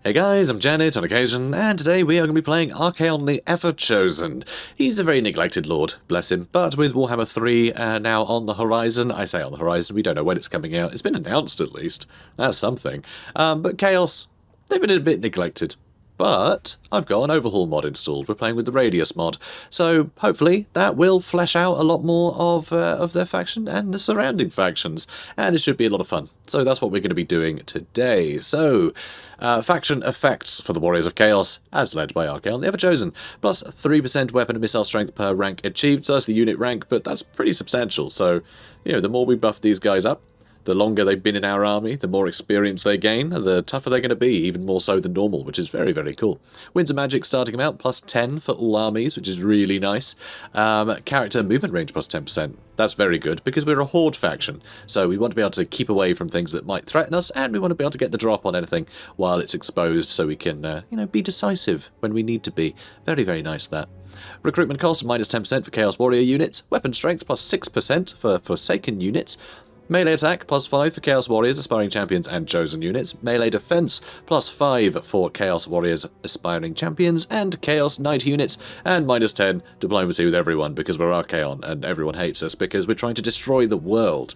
Hey guys, I'm Janet on occasion, and today we are going to be playing Archaon The Everchosen. He's a very neglected lord, bless him, but with Warhammer 3 now on the horizon, I say on the horizon, we don't know when it's coming out, it's been announced at least, that's something, but Chaos, they've been a bit neglected. But I've got an Overhaul mod installed. We're playing with the Radious mod. So hopefully that will flesh out a lot more of their faction and the surrounding factions. And it should be a lot of fun. So that's what we're going to be doing today. So, faction effects for the Warriors of Chaos, as led by Archaon The Everchosen. Plus 3% weapon and missile strength per rank achieved. So that's the unit rank, but that's pretty substantial. So, you know, the more we buff these guys up, the longer they've been in our army, the more experience they gain, the tougher they're going to be, even more so than normal, which is very, very cool. Winds of Magic starting them out, plus 10 for all armies, which is really nice. Character movement range plus 10%. That's very good, because we're a Horde faction, so we want to be able to keep away from things that might threaten us, and we want to be able to get the drop on anything while it's exposed, so we can, you know, be decisive when we need to be. Very, very nice, that. Recruitment cost, minus 10% for Chaos Warrior units. Weapon strength, plus 6% for Forsaken units. Melee attack, plus 5 for Chaos Warriors, Aspiring Champions, and Chosen units. Melee defense, plus 5 for Chaos Warriors, Aspiring Champions, and Chaos Knight units. And minus 10 diplomacy with everyone, because we're Archaon, and everyone hates us, because we're trying to destroy the world.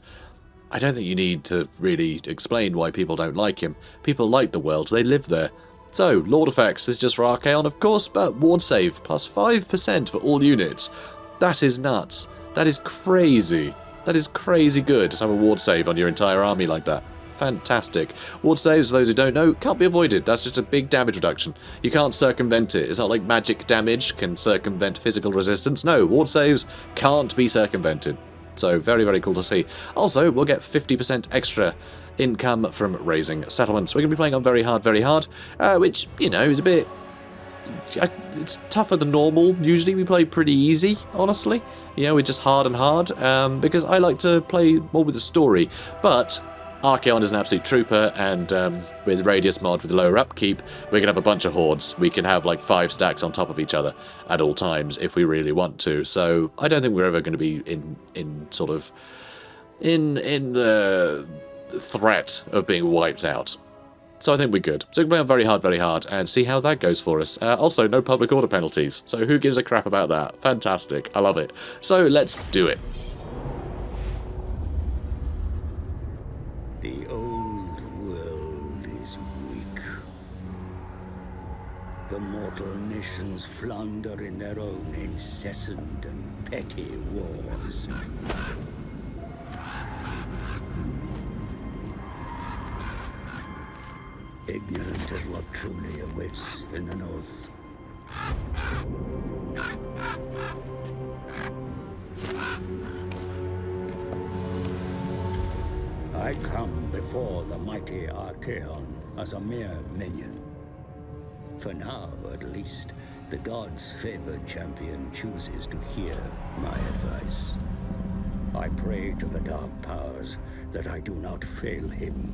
I don't think you need to really explain why people don't like him. People like the world, they live there. So, Lord effects, this is just for Archaon, of course, but ward save, plus 5% for all units. That is nuts. That is crazy. That is crazy good to have a ward save on your entire army like that. Fantastic. Ward saves, for those who don't know, can't be avoided. That's just a big damage reduction. You can't circumvent it. It's not like magic damage can circumvent physical resistance. No, ward saves can't be circumvented. So very, very cool to see. Also, we'll get 50% extra income from raising settlements. We're going to be playing on very hard, which, you know, is a bit... It's tougher than normal. Usually we play pretty easy, honestly. You know, we're just hard and hard, because I like to play more with the story. But Archaon is an absolute trooper, and with Radious mod with lower upkeep, we can have a bunch of hordes. We can have like 5 stacks on top of each other at all times if we really want to. So I don't think we're ever going to be in the threat of being wiped out. So I think we're good. So we can play on very hard, and see how that goes for us. Also, no public order penalties, so who gives a crap about that? Fantastic. I love it. So let's do it. The old world is weak. The mortal nations flounder in their own incessant and petty wars. Ignorant of what truly awaits in the north. I come before the mighty Archaon as a mere minion. For now, at least, the gods' favored champion chooses to hear my advice. I pray to the dark powers that I do not fail him.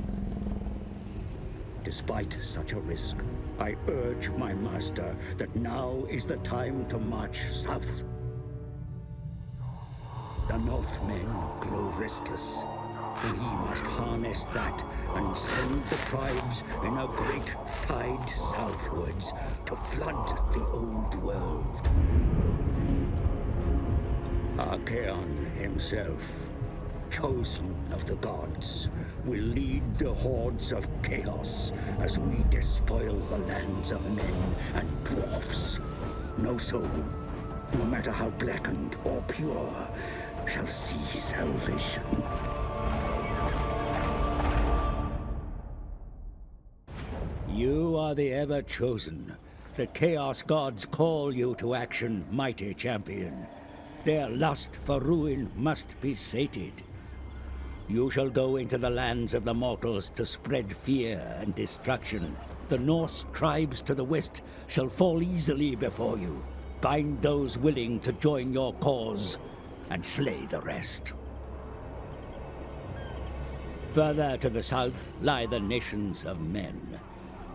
Despite such a risk, I urge my master that now is the time to march south. The Northmen grow restless. We must harness that and send the tribes in a great tide southwards to flood the old world. Archaon himself, chosen of the gods, will lead the hordes of chaos as we despoil the lands of men and dwarfs. No soul, no matter how blackened or pure, shall see salvation. You are the Everchosen. The Chaos Gods call you to action, mighty champion. Their lust for ruin must be sated. You shall go into the lands of the mortals to spread fear and destruction. The Norse tribes to the west shall fall easily before you. Bind those willing to join your cause, and slay the rest. Further to the south lie the nations of men.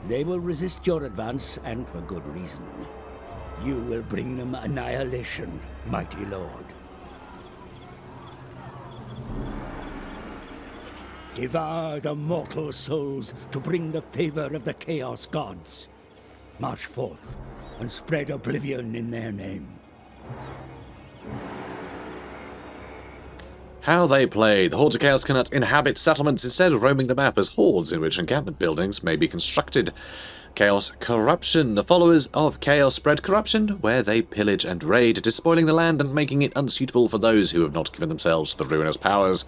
They will resist your advance, and for good reason. You will bring them annihilation, mighty lord. Devour the mortal souls to bring the favor of the Chaos Gods. March forth and spread oblivion in their name. How they play. The Hordes of Chaos cannot inhabit settlements, instead of roaming the map as hordes in which encampment buildings may be constructed. Chaos Corruption. The followers of Chaos spread corruption, where they pillage and raid, despoiling the land and making it unsuitable for those who have not given themselves the ruinous powers.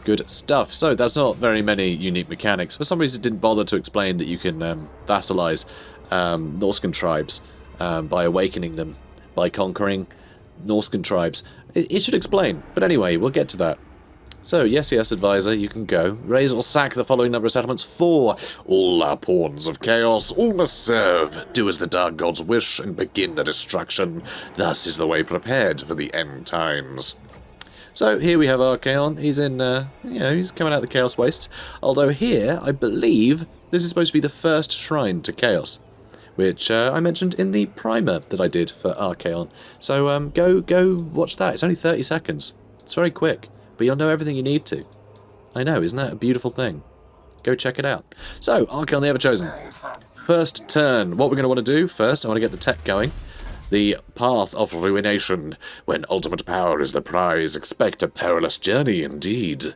Good stuff. So that's not very many unique mechanics. For some reason it didn't bother to explain that you can vassalize Norscan tribes by awakening them, by conquering Norscan tribes. It should explain, but anyway, we'll get to that. So, yes, advisor, you can go. Raise or sack the following number of settlements. 4. All our pawns of chaos, all must serve. Do as the dark gods wish, and begin the destruction. Thus is the way prepared for the end times. So, here we have Archaon. He's in, he's coming out of the Chaos Waste. Although here, I believe, this is supposed to be the first shrine to Chaos, which I mentioned in the primer that I did for Archaon. So, go watch that. It's only 30 seconds. It's very quick. But you'll know everything you need to. I know, isn't that a beautiful thing? Go check it out. So, Archaon The Everchosen. First turn. What we're going to want to do first, I want to get the tech going. The Path of Ruination. When ultimate power is the prize, expect a perilous journey indeed.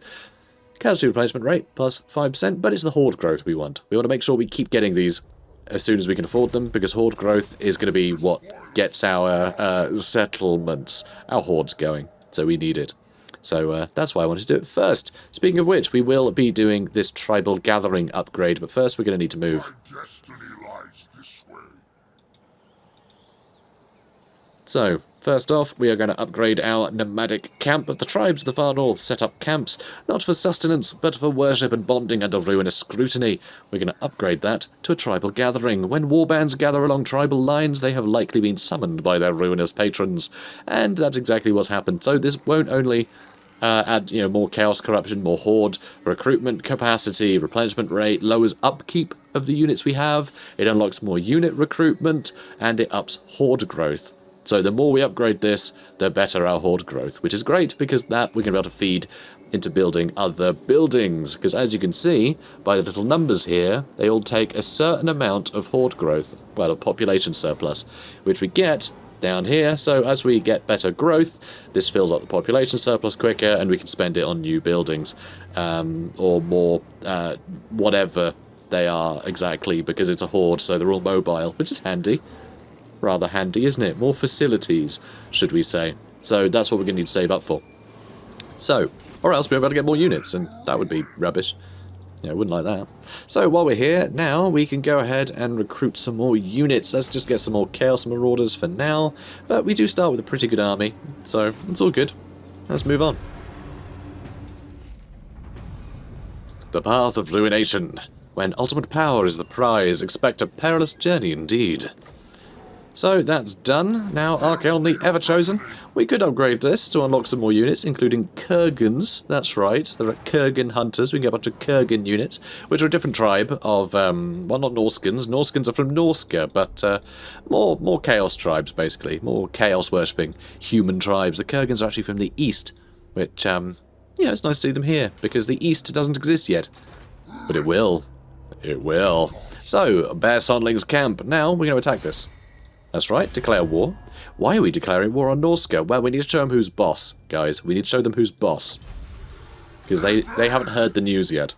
Casualty replacement rate plus 5%, but it's the Horde growth we want. We want to make sure we keep getting these as soon as we can afford them, because Horde growth is going to be what gets our settlements, our Hordes going. So we need it. So that's why I wanted to do it first. Speaking of which, we will be doing this tribal gathering upgrade, but first we're going to need to move. My destiny lies this way. So, first off, we are going to upgrade our nomadic camp. The tribes of the far north set up camps, not for sustenance, but for worship and bonding under ruinous scrutiny. We're going to upgrade that to a tribal gathering. When warbands gather along tribal lines, they have likely been summoned by their ruinous patrons. And that's exactly what's happened. So this won't only add, more chaos corruption, more horde, recruitment capacity, replenishment rate, lowers upkeep of the units we have, it unlocks more unit recruitment, and it ups horde growth. So the more we upgrade this, the better our horde growth, which is great because that we're going to be able to feed into building other buildings. Because as you can see, by the little numbers here, they all take a certain amount of horde growth, well, a population surplus, which we get down here. So as we get better growth, this fills up the population surplus quicker, and we can spend it on new buildings, or more, whatever they are exactly, because it's a horde, so they're all mobile, which is handy. Rather handy, isn't it? More facilities, should we say. So that's what we're going to need to save up for. So, or else we're about to get more units, and that would be rubbish. Yeah, I wouldn't like that. So while we're here, now we can go ahead and recruit some more units. Let's just get some more Chaos Marauders for now. But we do start with a pretty good army, so it's all good. Let's move on. The Path of Ruination. When ultimate power is the prize, expect a perilous journey indeed. So that's done. Now Archaon The Everchosen. We could upgrade this to unlock some more units, including Kurgans. That's right, there are Kurgan hunters. We can get a bunch of Kurgan units, which are a different tribe of, well, not Norskans. Norskans are from Norska, but more Chaos tribes, basically. More Chaos-worshipping human tribes. The Kurgans are actually from the East, which, it's nice to see them here, because the East doesn't exist yet. But it will. It will. So, Bear Sondling's camp. Now we're going to attack this. That's right, declare war. Why are we declaring war on Norska? Well, we need to show them who's boss, guys. We need to show them who's boss. Because they haven't heard the news yet.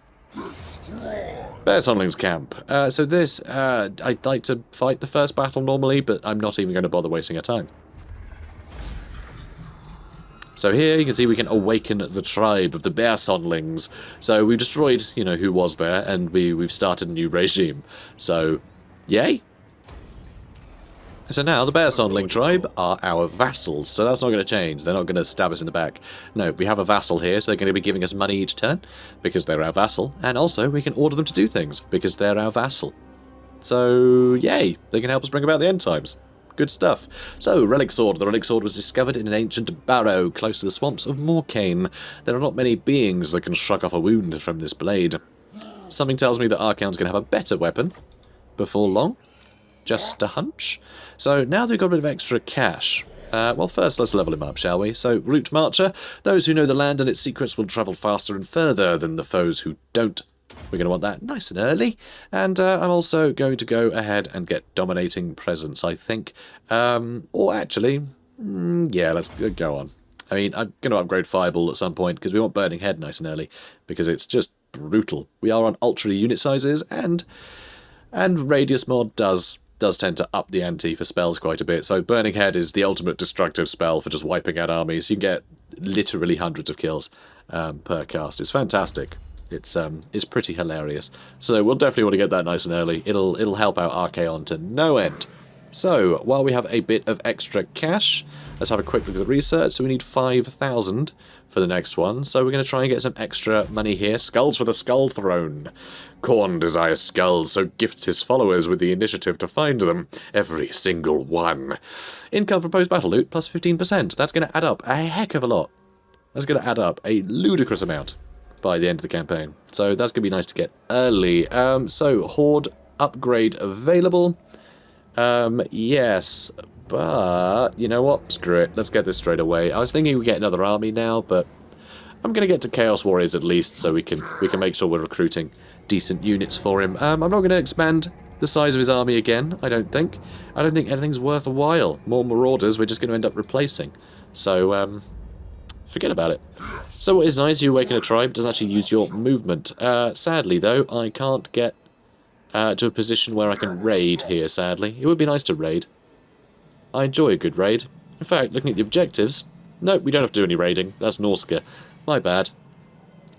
Bear Sondling's camp. So this, I'd like to fight the first battle normally, but I'm not even going to bother wasting our time. So here you can see we can awaken the tribe of the Bear Sondlings. So we've destroyed, who was there, and we've started a new regime. So, yay! So now the Bear Sondling tribe are our vassals, so that's not going to change. They're not going to stab us in the back. No, we have a vassal here, so they're going to be giving us money each turn, because they're our vassal. And also, we can order them to do things, because they're our vassal. So, yay! They can help us bring about the end times. Good stuff. So, Relic Sword. The Relic Sword was discovered in an ancient barrow close to the swamps of Morcane. There are not many beings that can shrug off a wound from this blade. Something tells me that Archaon's going to have a better weapon before long. Just a hunch. So now that we've got a bit of extra cash, Well, first, let's level him up, shall we? So, Route Marcher. Those who know the land and its secrets will travel faster and further than the foes who don't. We're going to want that nice and early. And I'm also going to go ahead and get Dominating Presence, I think. Or actually, yeah, let's go on. I mean, I'm going to upgrade Fireball at some point, because we want Burning Head nice and early, because it's just brutal. We are on ultra unit sizes, and Radious mod does tend to up the ante for spells quite a bit. So Burning Head is the ultimate destructive spell for just wiping out armies. You can get literally hundreds of kills per cast. It's fantastic. It's pretty hilarious. So we'll definitely want to get that nice and early. It'll help out Archaon to no end. So while we have a bit of extra cash, let's have a quick look at the research. So we need 5,000 for the next one. So we're going to try and get some extra money here. Skulls for the Skull Throne. Khorne desires skulls, so gifts his followers with the initiative to find them. Every single one. Income from post-battle loot plus 15%. That's going to add up a heck of a lot. That's going to add up a ludicrous amount by the end of the campaign. So that's going to be nice to get early. So Horde upgrade available. Yes, but you know what? Screw it. Let's get this straight away. I was thinking we get another army now, but I'm going to get to Chaos Warriors at least, so we can make sure we're recruiting decent units for him. I'm not going to expand the size of his army again, I don't think. I don't think anything's worth a while. More Marauders we're just going to end up replacing. So, forget about it. So what is nice, you awaken a tribe, doesn't actually use your movement. Sadly, though, I can't get to a position where I can raid here, sadly. It would be nice to raid. I enjoy a good raid. In fact, looking at the objectives, no, we don't have to do any raiding. That's Norska. My bad.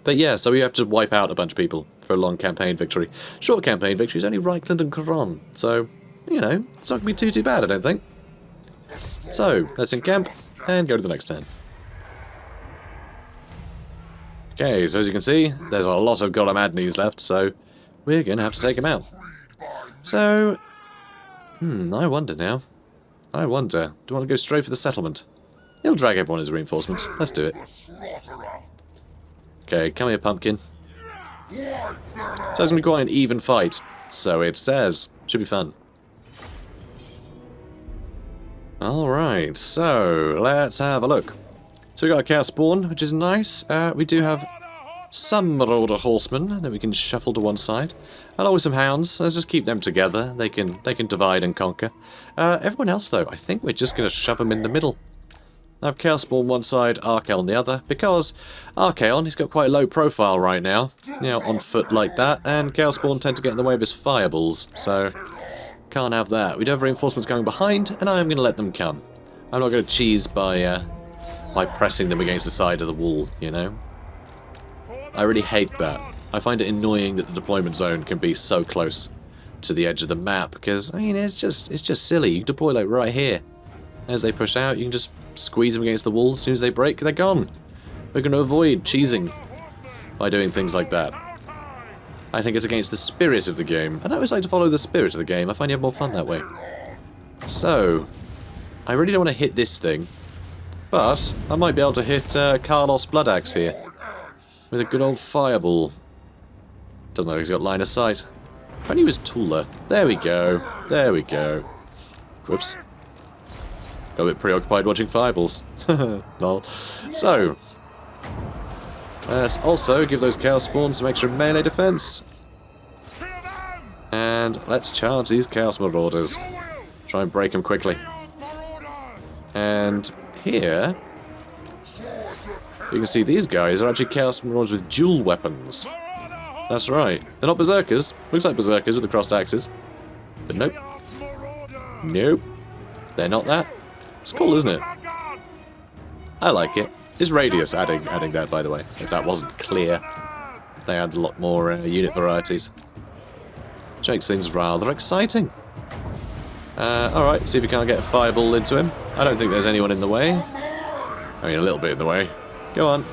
But yeah, so we have to wipe out a bunch of people for a long campaign victory. Short campaign victory is only Reichland and Khorne, so, you know, it's not going to be too bad, I don't think. So, let's encamp and go to the next turn. Okay, so as you can see, there's a lot of Golem Adneys left, so we're going to have to take him out. So, I wonder now. I wonder, do I want to go straight for the settlement? He'll drag everyone as reinforcements. Let's do it. Okay, come here, pumpkin. So it's going to be quite an even fight. So it says. Should be fun. Alright, so let's have a look. So we got a Chaos Spawn, which is nice. We do have some Marauder Horsemen that we can shuffle to one side. Along with some Hounds. Let's just keep them together. They can divide and conquer. Everyone else, though, I think we're just going to shove them in the middle. I have Chaos Spawn one side, Archaon the other, because Archaon, he's got quite a low profile right now, you know, on foot like that, and Chaos Spawn tend to get in the way of his fireballs, so can't have that. We do have reinforcements going behind, and I'm going to let them come. I'm not going to cheese by pressing them against the side of the wall, you know. I really hate that. I find it annoying that the deployment zone can be so close to the edge of the map, because, I mean, it's just silly. You can deploy, like, right here. As they push out, you can just squeeze them against the wall. As soon as they break, they're gone. We're going to avoid cheesing by doing things like that. I think it's against the spirit of the game. And I always like to follow the spirit of the game. I find you have more fun that way. So, I really don't want to hit this thing. But I might be able to hit Carlos Bloodaxe here. With a good old fireball. Doesn't know if he's got line of sight. If only he was taller. There we go. There we go. Whoops. Got a bit preoccupied watching fireballs. Lol. So, let's also give those Chaos Spawns some extra melee defense. And let's charge these Chaos Marauders. Try and break them quickly. And here, you can see these guys are actually Chaos Marauders with dual weapons. That's right. They're not Berserkers. Looks like Berserkers with the crossed axes. But nope. Nope. They're not that. It's cool, isn't it? I like it. Is Radious adding that, by the way? If that wasn't clear. They add a lot more unit varieties. Which makes things rather exciting. Alright, see if we can't get a fireball into him. I don't think there's anyone in the way. I mean, a little bit in the way. Go on.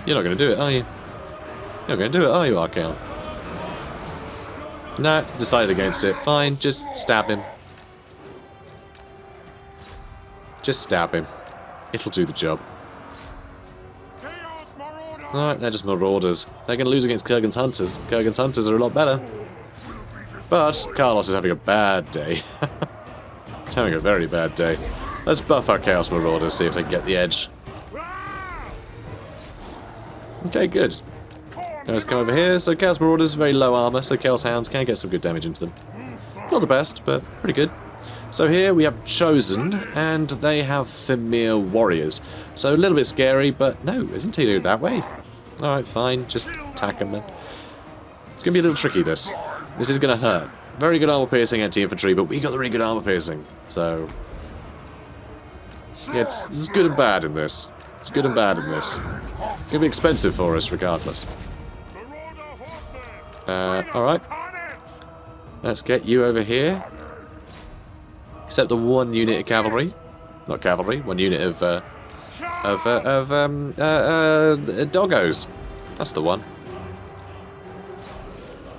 You're not going to do it, are you? You're not going to do it, are you, Archaon? Nah, decided against it. Fine, just stab him. Just stab him. It'll do the job. Alright, they're just Marauders. They're going to lose against Kurgan's Hunters. Kurgan's Hunters are a lot better. But Carlos is having a bad day. He's having a very bad day. Let's buff our Chaos Marauders, see if they can get the edge. Okay, good. Let's come over here. So Chaos Marauders, very low armor, so Chaos Hounds can get some good damage into them. Not the best, but pretty good. So here we have Chosen, and they have Fimir Warriors. So a little bit scary, but no, I didn't tell you that way. Alright, fine, just attack them then. It's going to be a little tricky, this. This is going to hurt. Very good armor piercing anti-infantry, but we got the really good armor piercing, so... yeah, it's good and bad in this. It's good and bad in this. It's going to be expensive for us, regardless. Alright. Let's get you over here. Except the one unit of cavalry. Not cavalry, one unit of doggos. That's the one.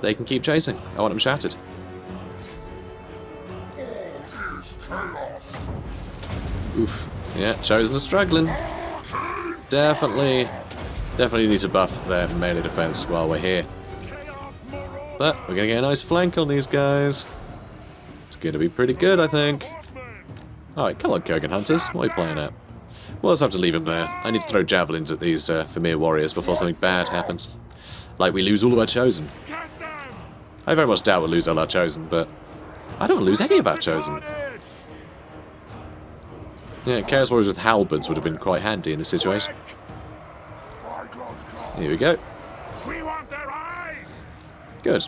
They can keep chasing. I want them shattered. Oof. Yeah, Chosen is struggling. Definitely need to buff their melee defense while we're here. But we're gonna get a nice flank on these guys. It's gonna be pretty good, I think. Alright, come on, Kurgan Hunters. What are you playing at? We'll just have to leave them there. I need to throw javelins at these Fimir Warriors before something bad happens. Like we lose all of our Chosen. I very much doubt we'll lose all our Chosen, but I don't want to lose any of our Chosen. Yeah, Chaos Warriors with halberds would have been quite handy in this situation. Here we go. Good.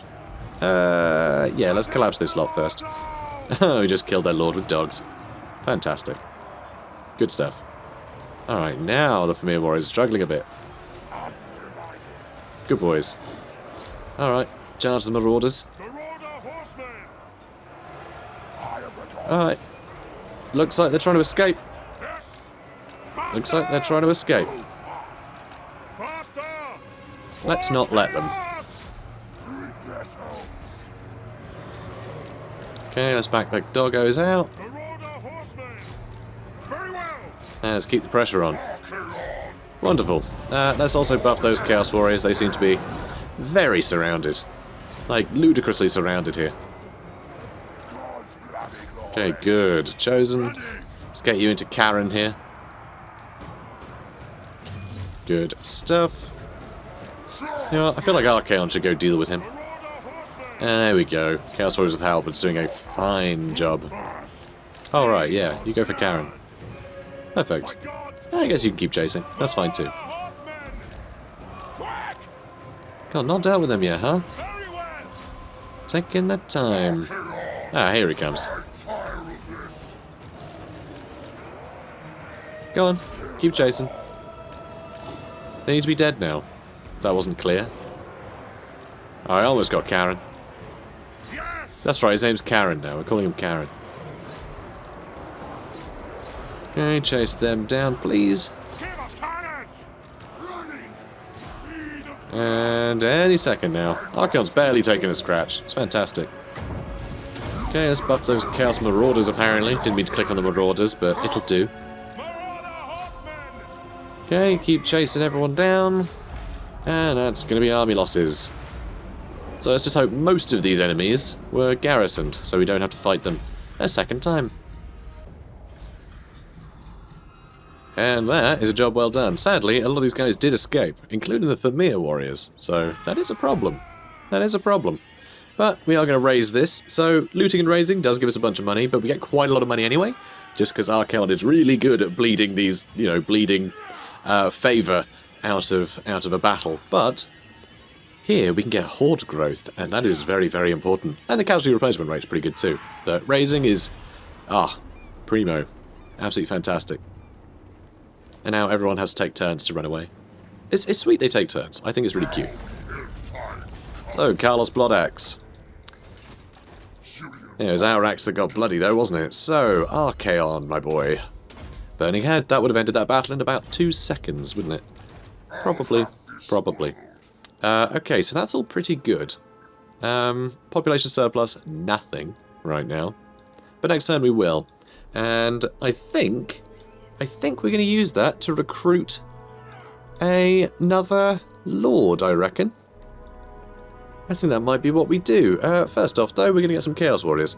Yeah, let's collapse this lot first. We just killed their lord with dogs. Fantastic. Good stuff. Alright, now the Fimir Warriors are struggling a bit. Good boys. Alright, charge the Marauders. Alright. Looks like they're trying to escape. Looks like they're trying to escape. Let's not let them. Okay, let's back doggos out. And let's keep the pressure on. Wonderful. Let's also buff those Chaos Warriors. They seem to be very surrounded. Like, ludicrously surrounded here. Okay, good. Chosen. Let's get you into Karen here. Good stuff. You know what? I feel like Archaon should go deal with him. And there we go. Chaos Warriors with halberds doing a fine job. Alright, yeah. You go for Karen. Perfect. I guess you can keep chasing. That's fine too. God, not dealt with them yet, huh? Taking the time. Ah, here he comes. Go on. Keep chasing. They need to be dead now. That wasn't clear. Oh, I almost got Karen. That's right, his name's Karen now. We're calling him Karen. Okay, chase them down, please. And any second now. Archaon's barely taking a scratch. It's fantastic. Okay, let's buff those Chaos Marauders, apparently. Didn't mean to click on the Marauders, but it'll do. Okay, keep chasing everyone down. And that's going to be army losses. So let's just hope most of these enemies were garrisoned, so we don't have to fight them a second time. And that is a job well done. Sadly, a lot of these guys did escape, including the Fimir Warriors, so that is a problem. That is a problem. But we are going to raise this, so looting and raising does give us a bunch of money, but we get quite a lot of money anyway, just because Archaon is really good at bleeding these, you know, bleeding favour out of a battle. But here we can get Horde growth, and that is very, very important. And the casualty replacement rate is pretty good too. But raising is, primo. Absolutely fantastic. And now everyone has to take turns to run away. It's sweet they take turns. I think it's really cute. So, Carlos Bloodaxe. Yeah, it was our axe that got bloody though, wasn't it? So, Archaon, my boy. Burning Head, that would have ended that battle in about 2 seconds, wouldn't it? Probably. Okay, so that's all pretty good. Population surplus, nothing right now. But next turn we will. And I think we're going to use that to recruit another Lord, I reckon. I think that might be what we do. First off, though, we're going to get some Chaos Warriors.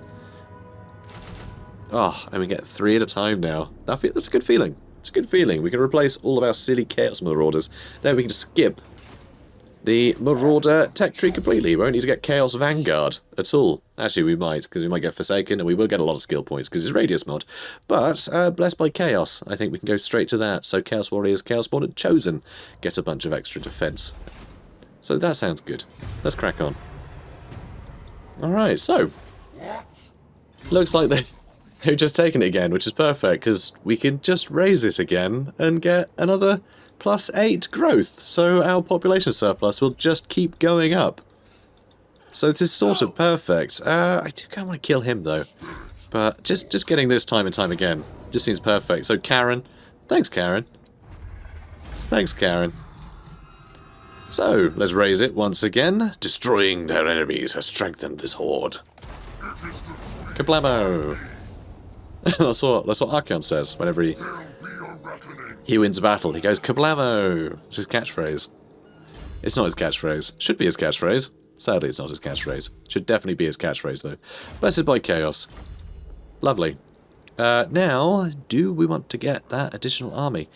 Oh, and we get 3 at a time now. That's a good feeling. It's a good feeling. We can replace all of our silly Chaos Marauders. Then we can just skip the Marauder tech tree completely. We won't need to get Chaos Vanguard at all. Actually, we might, because we might get Forsaken, and we will get a lot of skill points, because it's Radious mod. But, Blessed by Chaos, I think we can go straight to that. So Chaos Warriors, Chaos Born, and Chosen get a bunch of extra defense. So that sounds good. Let's crack on. Alright, so looks like they've just taken it again, which is perfect, because we can just raise it again and get another +8 growth. So our population surplus will just keep going up. So this is sort of perfect. I do kind of want to kill him, though. But just getting this time and time again just seems perfect. So Karen. Thanks, Karen. Thanks, Karen. So, let's raise it once again. Destroying their enemies has strengthened this horde. Kablamo! that's what Archaon says whenever he wins a battle. He goes, Kablamo! It's his catchphrase. It's not his catchphrase. Should be his catchphrase. Sadly, it's not his catchphrase. Should definitely be his catchphrase, though. Blessed by Chaos. Lovely. Now, do we want to get that additional army?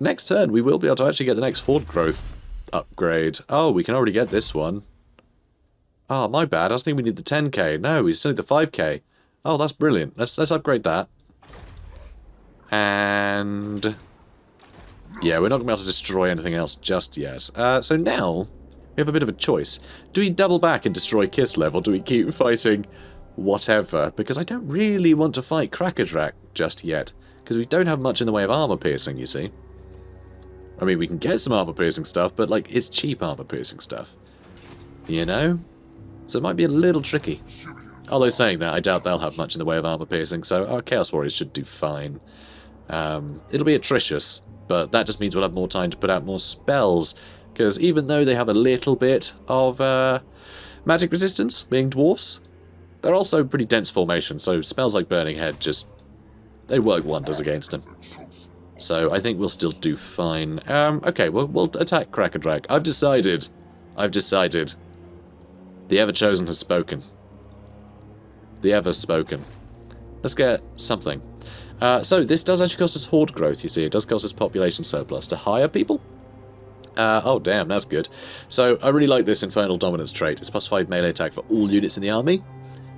Next turn, we will be able to actually get the next Horde growth upgrade. Oh, we can already get this one. Oh, my bad. I was thinking we need the 10k. No, we still need the 5k. Oh, that's brilliant. Let's upgrade that. And yeah, we're not going to be able to destroy anything else just yet. So now, we have a bit of a choice. Do we double back and destroy Kislev, or do we keep fighting whatever? Because I don't really want to fight Krakadrak just yet. Because we don't have much in the way of armor piercing, you see. I mean, we can get some armor-piercing stuff, but, like, it's cheap armor-piercing stuff. You know? So it might be a little tricky. Although saying that, I doubt they'll have much in the way of armor-piercing, so our Chaos Warriors should do fine. It'll be atrocious, but that just means we'll have more time to put out more spells. Because even though they have a little bit of magic resistance, being dwarfs, they're also pretty dense formation, so spells like Burning Head just... they work wonders against them. So I think we'll still do fine. Okay, we'll attack Krakadrak. I've decided. The Everchosen has spoken. The Ever-spoken. Let's get something. So this does actually cost us Horde growth, you see. It does cost us population surplus to hire people. Oh damn, that's good. So I really like this Infernal Dominance trait. It's +5 melee attack for all units in the army.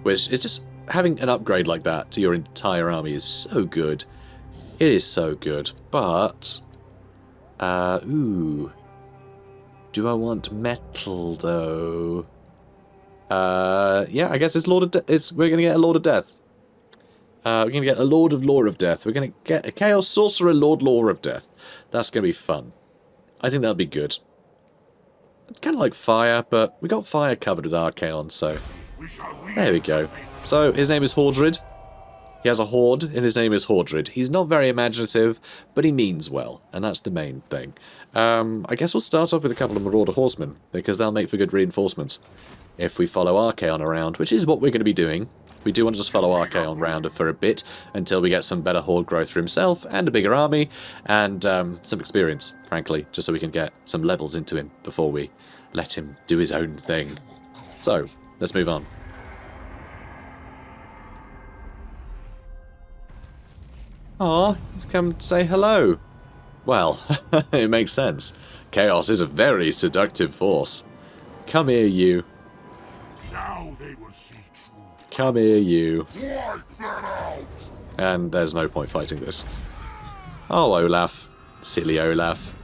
Which is just... having an upgrade like that to your entire army is so good. It is so good, but... ooh. Do I want metal, though? Yeah, I guess it's we're going to get a Lord of Death. We're going to get a Lord of Death. We're going to get a Chaos Sorcerer Lord of Death. That's going to be fun. I think that'll be good. It's kind of like fire, but we got fire covered with Archaon, so... there we go. So, his name is Hordred. He has a horde, and his name is Hordred. He's not very imaginative, but he means well, and that's the main thing. I guess we'll start off with a couple of Marauder Horsemen, because they'll make for good reinforcements. If we follow Archaon around, which is what we're going to be doing. We do want to just follow Archaon around for a bit, until we get some better horde growth for himself, and a bigger army, and some experience, frankly, just so we can get some levels into him before we let him do his own thing. So, let's move on. Aw, he's come to say hello. Well, it makes sense. Chaos is a very seductive force. Come here, you. Now they will see truth. Come here, you. Wipe that out. And there's no point fighting this. Oh, Olaf. Silly Olaf.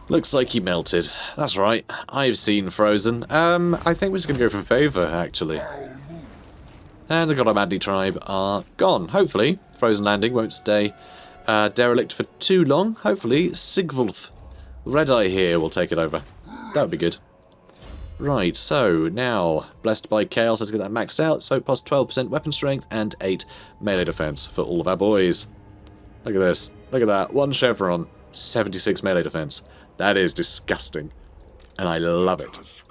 Looks like he melted. That's right. I've seen Frozen. I think we're just going to go for favour, actually. And the Godamandi tribe are gone. Hopefully, Frozen Landing won't stay derelict for too long. Hopefully, Sigvulf, Red Eye here, will take it over. That would be good. Right, so now, Blessed by Chaos, let's get that maxed out. So, plus 12% weapon strength and 8 melee defense for all of our boys. Look at this. Look at that. 1 chevron, 76 melee defense. That is disgusting. And I love it.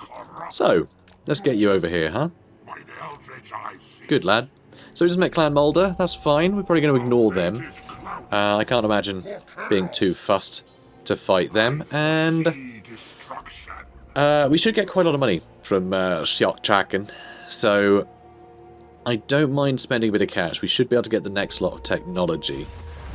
So, let's get you over here, huh? Good lad. So we just met Clan Mulder, that's fine, we're probably going to ignore them. I can't imagine being too fussed to fight them, and we should get quite a lot of money from Sjokchaken, so I don't mind spending a bit of cash. We should be able to get the next lot of technology.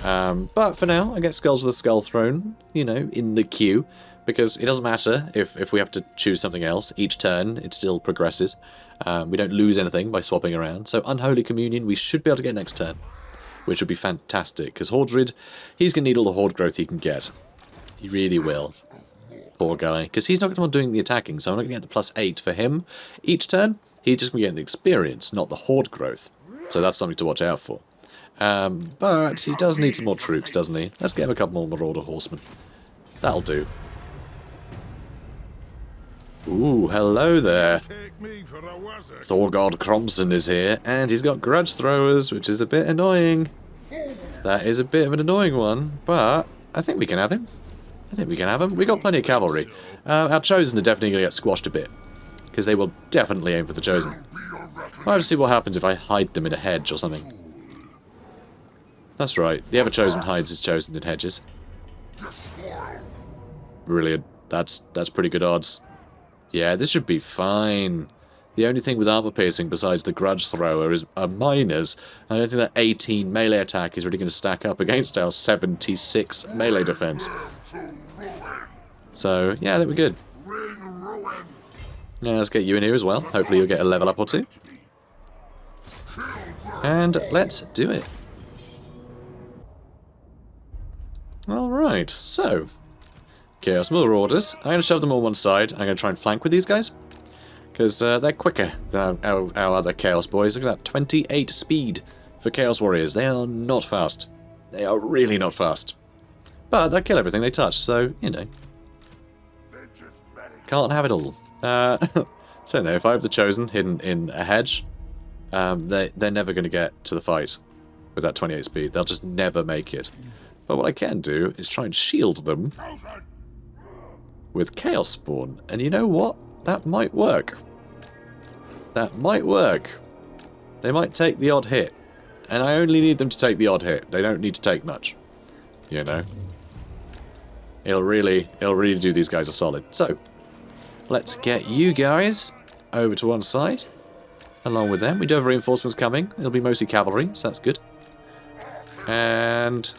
But for now, I get Skulls of the Skull Throne, you know, in the queue. Because it doesn't matter if we have to choose something else. Each turn, it still progresses. We don't lose anything by swapping around. So Unholy Communion, we should be able to get next turn. Which would be fantastic. Because Horde, he's going to need all the Horde growth he can get. He really will. Poor guy. Because he's not going to want doing the attacking. So I'm not going to get the +8 for him each turn. He's just going to get the experience, not the Horde growth. So that's something to watch out for. But he does need some more troops, doesn't he? Let's get him a couple more Marauder Horsemen. That'll do. Ooh, hello there. Thorgod Cromson is here, and he's got Grudge Throwers, which is a bit annoying. That is a bit of an annoying one, but I think we can have him. I think we can have him. We got plenty of cavalry. Our Chosen are definitely going to get squashed a bit, because they will definitely aim for the Chosen. I'll have to see what happens if I hide them in a hedge or something. That's right, the Everchosen hides his Chosen in hedges. Brilliant. That's pretty good odds. Yeah, this should be fine. The only thing with armor piercing besides the Grudge Thrower is miners. I don't think that 18 melee attack is really going to stack up against our 76 melee defense. So, yeah, I think we're good. Yeah, let's get you in here as well. Hopefully you'll get a level up or two. And let's do it. Alright, so Chaos Marauders. I'm going to shove them on one side. I'm going to try and flank with these guys. Because they're quicker than our other Chaos boys. Look at that, 28 speed for Chaos Warriors. They are not fast. They are really not fast. But they kill everything they touch, so, you know. Can't have it all. So no, if I have the Chosen hidden in a hedge, they're never going to get to the fight with that 28 speed. They'll just never make it. But what I can do is try and shield them with Chaos Spawn. And you know what? That might work. That might work. They might take the odd hit. And I only need them to take the odd hit. They don't need to take much. You know. It'll really do these guys a solid. So, let's get you guys over to one side. Along with them. We do have reinforcements coming. It'll be mostly cavalry, so that's good. And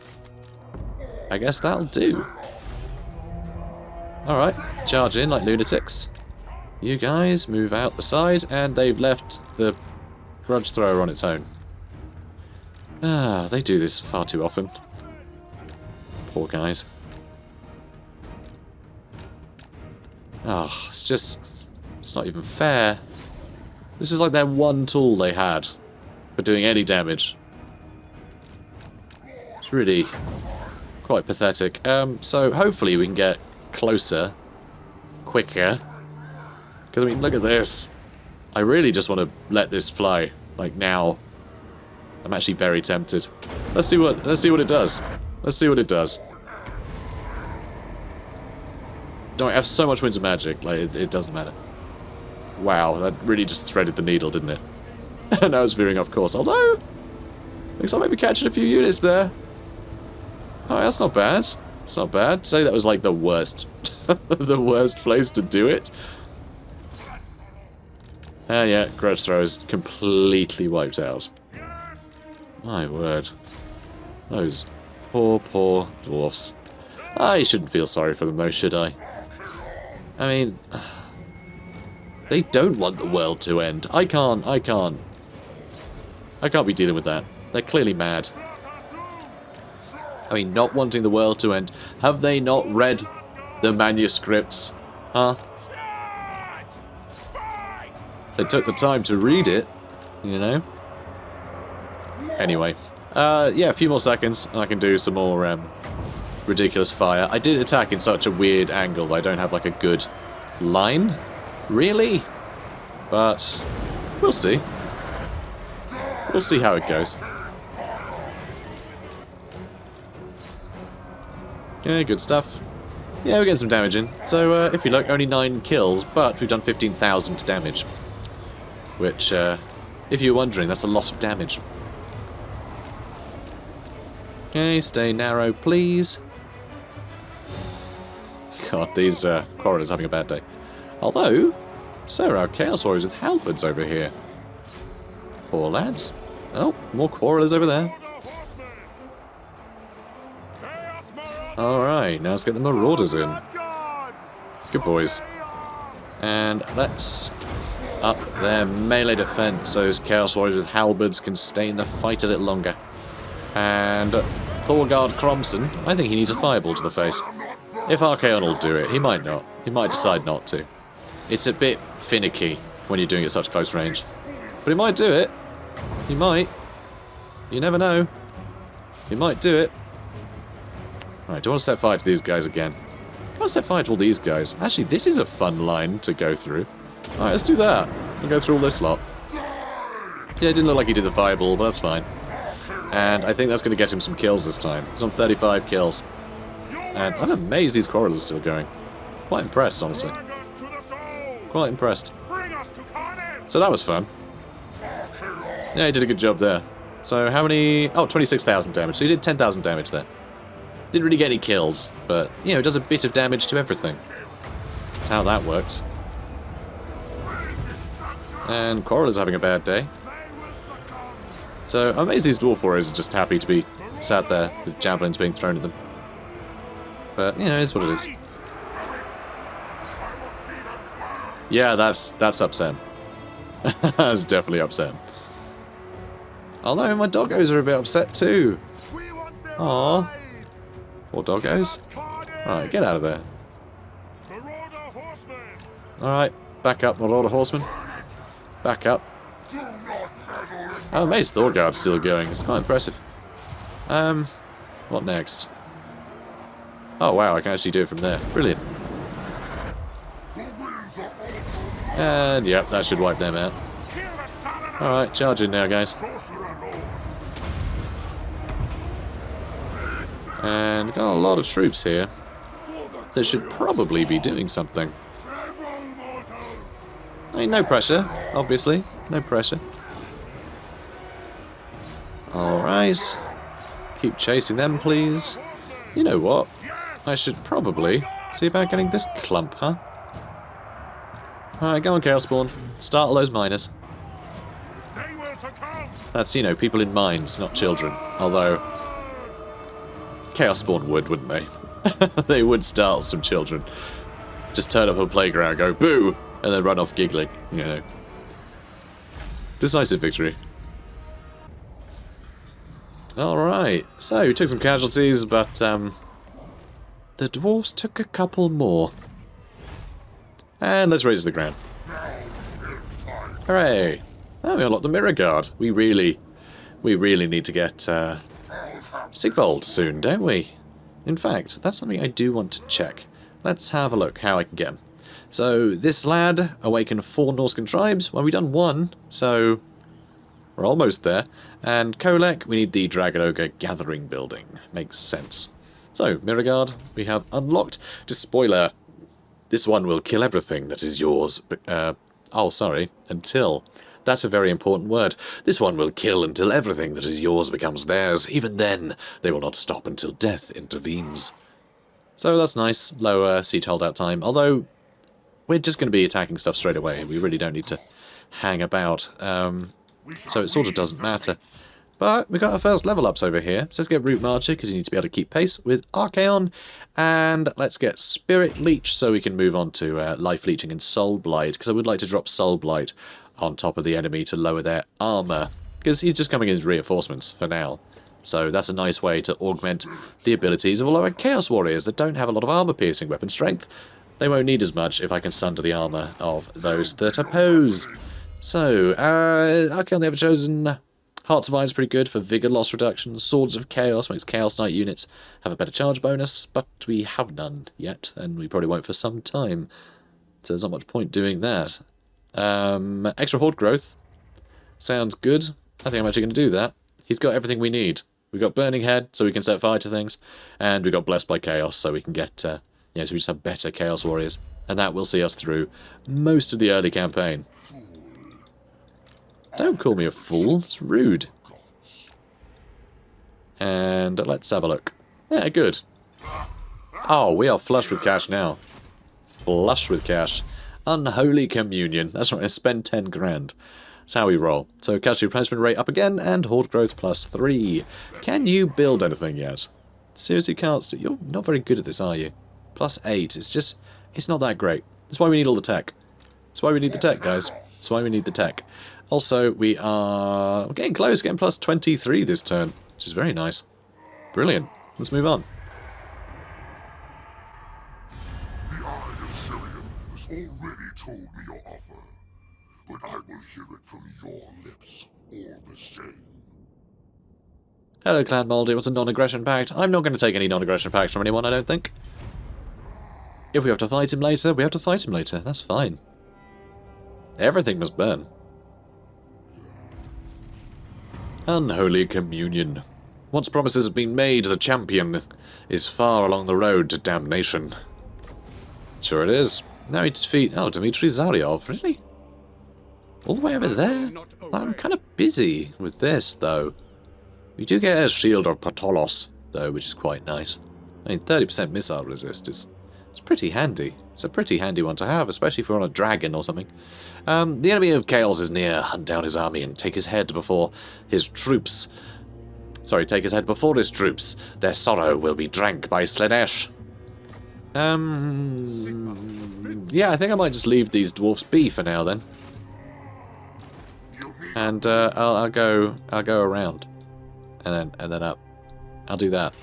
I guess that'll do. Alright, charge in like lunatics. You guys move out the side, and they've left the Grudge Thrower on its own. Ah, they do this far too often. Poor guys. Ah, it's not even fair. This is like their one tool they had for doing any damage. It's really quite pathetic. So hopefully we can get closer, quicker. Because I mean, look at this. I really just want to let this fly, like now. I'm actually very tempted. Let's see what it does. Let's see what it does. Don't I have so much Winds of Magic, like it doesn't matter. Wow, that really just threaded the needle, didn't it? And I was veering off course, although looks like maybe catching a few units there. Oh, that's not bad. It's not bad. Say that was like the worst the worst place to do it. Ah, yeah, Grudge Throwers completely wiped out. My word. Those poor dwarfs. I shouldn't feel sorry for them though, should I? I mean, they don't want the world to end. I can't be dealing with that. They're clearly mad. I mean, not wanting the world to end. Have they not read the manuscripts? Huh? They took the time to read it, you know? Anyway. Yeah, a few more seconds, and I can do some more ridiculous fire. I did attack in such a weird angle that I don't have, like, a good line. Really? But we'll see. We'll see how it goes. Yeah, good stuff. Yeah, we're getting some damage in. So, if you look, only 9 kills, but we've done 15,000 damage. Which, if you're wondering, that's a lot of damage. Okay, stay narrow, please. God, these Quarrelers having a bad day. Although, so are our Chaos Warriors with halberds over here. Poor lads. Oh, more quarrelers over there. Alright, now let's get the marauders in. Good boys. And let's up their melee defense so those Chaos Warriors with halberds can stay in the fight a little longer. And Thorgard Cromson, I think he needs a fireball to the face. If Archaon will do it, he might not. He might decide not to. It's a bit finicky when you're doing it at such close range. But he might do it. He might. You never know. He might do it. Alright, do I want to set fire to these guys again? I want to set fire to all these guys. Actually, this is a fun line to go through. Alright, let's do that. We'll go through all this lot. Yeah, it didn't look like he did the fireball, but that's fine. And I think that's going to get him some kills this time. He's on 35 kills. And I'm amazed these quarrelers are still going. Quite impressed, honestly. Quite impressed. So that was fun. Yeah, he did a good job there. So how many... Oh, 26,000 damage. So he did 10,000 damage there. Didn't really get any kills, but, you know, it does a bit of damage to everything. That's how that works. And Quarrel is having a bad day. So I'm amazed these Dwarf Warriors are just happy to be sat there with javelins being thrown at them. But, you know, it's what it is. Yeah, that's upset. That's definitely upset. Although my doggos are a bit upset too. Aww. Poor doggos. Alright, get out of there. Alright, back up, Marauder Horseman. Back up. I'm amazed Thorgard's still going. It's quite impressive. What next? Oh wow, I can actually do it from there. Brilliant. And yep, that should wipe them out. Alright, charge in now, guys. And got a lot of troops here that should probably be doing something. I mean, no pressure, obviously. No pressure. Alright. Keep chasing them, please. You know what? I should probably see about getting this clump, huh? Alright, go on, Chaos Spawn. Start all those miners. That's, you know, people in mines, not children. Although... Chaos Spawn would, wouldn't they? They would startle some children. Just turn up a playground, go boo, and then run off giggling, you know. Decisive victory. Alright, so we took some casualties, but the dwarves took a couple more. And let's raise to the ground. Hooray! Oh, we unlocked the Mirror Guard. We really need to get Sigvold soon, don't we? In fact, that's something I do want to check. Let's have a look how I can get him. So, this lad awakened 4 Norscan tribes. Well, we've done 1, so we're almost there. And Kolek, we need the Dragon Ogre Gathering Building. Makes sense. So, Mirror Guard, we have unlocked. Just spoiler, this one will kill everything that is yours. Oh, sorry, until... That's a very important word. This one will kill until everything that is yours becomes theirs. Even then, they will not stop until death intervenes. So that's nice. Lower siege holdout time. Although, we're just going to be attacking stuff straight away. We really don't need to hang about. So it sort of doesn't matter. But we got our first level ups over here. So let's get Root Marcher, because you need to be able to keep pace with Archaon. And let's get Spirit Leech, so we can move on to Life Leeching and Soul Blight, because I would like to drop Soul Blight on top of the enemy to lower their armor, because he's just coming in as reinforcements for now. So that's a nice way to augment the abilities of all our Chaos Warriors that don't have a lot of armor-piercing weapon strength. They won't need as much if I can sunder the armor of those that oppose. So, Archaon The Everchosen, Hearts of Iron is pretty good for vigor loss reduction. Swords of Chaos makes Chaos Knight units have a better charge bonus, but we have none yet, and we probably won't for some time. So there's not much point doing that. Extra Horde growth. Sounds good. I think I'm actually going to do that. He's got everything we need. We've got Burning Head, so we can set fire to things. And we've got Blessed by Chaos, so we can get... so we just have better Chaos Warriors. And that will see us through most of the early campaign. Don't call me a fool. It's rude. And let's have a look. Yeah, good. Oh, we are flush with cash now. Flush with cash. Unholy Communion. That's right, I spent 10 grand. That's how we roll. So casualty replenishment rate up again, and horde growth +3. Can you build anything yet? Seriously can't. You're not very good at this, are you? +8. It's just, it's not that great. That's why we need all the tech. That's why we need the tech, guys. That's why we need the tech. Also, we're getting close, getting +23 this turn, which is very nice. Brilliant. Let's move on. The Eye of Syrian has already told me your offer, but I will hear it from your lips all the same. Hello, Clan Mold. It was a non-aggression pact. I'm not going to take any non-aggression pacts from anyone, I don't think. If we have to fight him later, we have to fight him later. That's fine. Everything must burn. Unholy Communion. Once promises have been made, the champion is far along the road to damnation. Sure it is. Now he defeat... Oh, Dmitry Zaryov. Really? All the way over there? I'm kind of busy with this, though. We do get a Shield of Patolos, though, which is quite nice. I mean, 30% missile resist is... It's pretty handy. It's a pretty handy one to have, especially if we're on a dragon or something. The enemy of Chaos is near. Hunt down his army and take his head before his troops. Sorry, take his head before his troops. Their sorrow will be drank by Slanesh. Yeah, I think I might just leave these dwarfs be for now then. And I'll go around, and then up. I'll do that.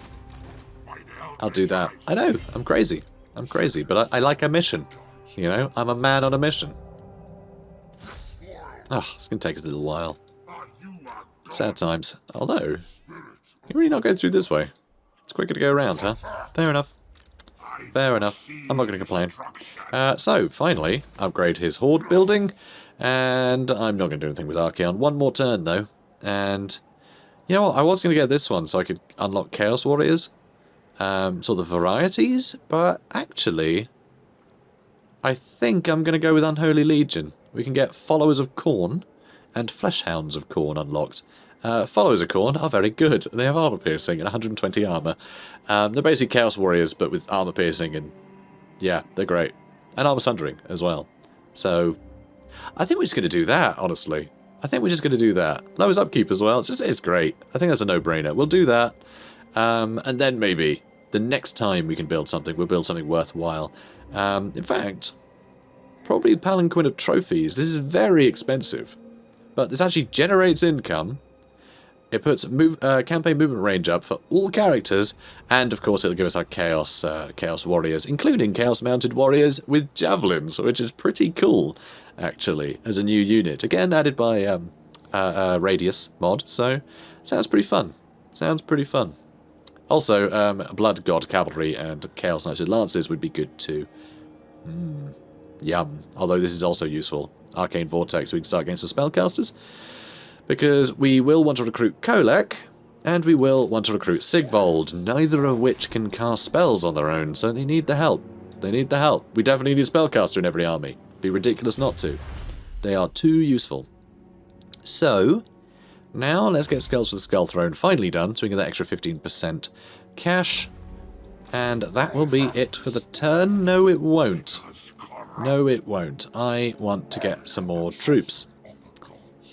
I'll do that. I know, I'm crazy. I'm crazy, but I like a mission. You know, I'm a man on a mission. Oh, it's going to take us a little while. Sad times. Although, you're really not going through this way. It's quicker to go around, huh? Fair enough. Fair enough. I'm not going to complain. So, finally, upgrade his horde building. And I'm not going to do anything with Archaon. One more turn, though. And, you know what? I was going to get this one so I could unlock Chaos Warriors. Sort of varieties. But, actually, I think I'm going to go with Unholy Legion. We can get Followers of Khorne and Fleshhounds of Khorne unlocked. Followers of Khorne are very good. They have armor piercing and 120 armor. They're basically Chaos Warriors, but with armor piercing, and yeah, they're great. And armor sundering as well. So, I think we're just going to do that, honestly. I think we're just going to do that. Lowers upkeep as well. It's great. I think that's a no-brainer. We'll do that. And then maybe the next time we can build something, we'll build something worthwhile. In fact, probably the Palanquin of Trophies. This is very expensive. But this actually generates income. It puts campaign movement range up for all characters, and of course it'll give us our Chaos Warriors, including Chaos Mounted Warriors with Javelins, which is pretty cool, actually, as a new unit. Again, added by Radious mod, so sounds pretty fun. Sounds pretty fun. Also, Blood God Cavalry and Chaos Knighted Lances would be good too. Yum. Although this is also useful. Arcane Vortex, so we can start against the spellcasters. Because we will want to recruit Kolek, and we will want to recruit Sigvold, neither of which can cast spells on their own, so they need the help. They need the help. We definitely need a spellcaster in every army. It'd be ridiculous not to. They are too useful. So, now let's get Skulls for the Skull Throne finally done, so we can get that extra 15% cash. And that will be it for the turn. No, it won't. No, it won't. I want to get some more troops.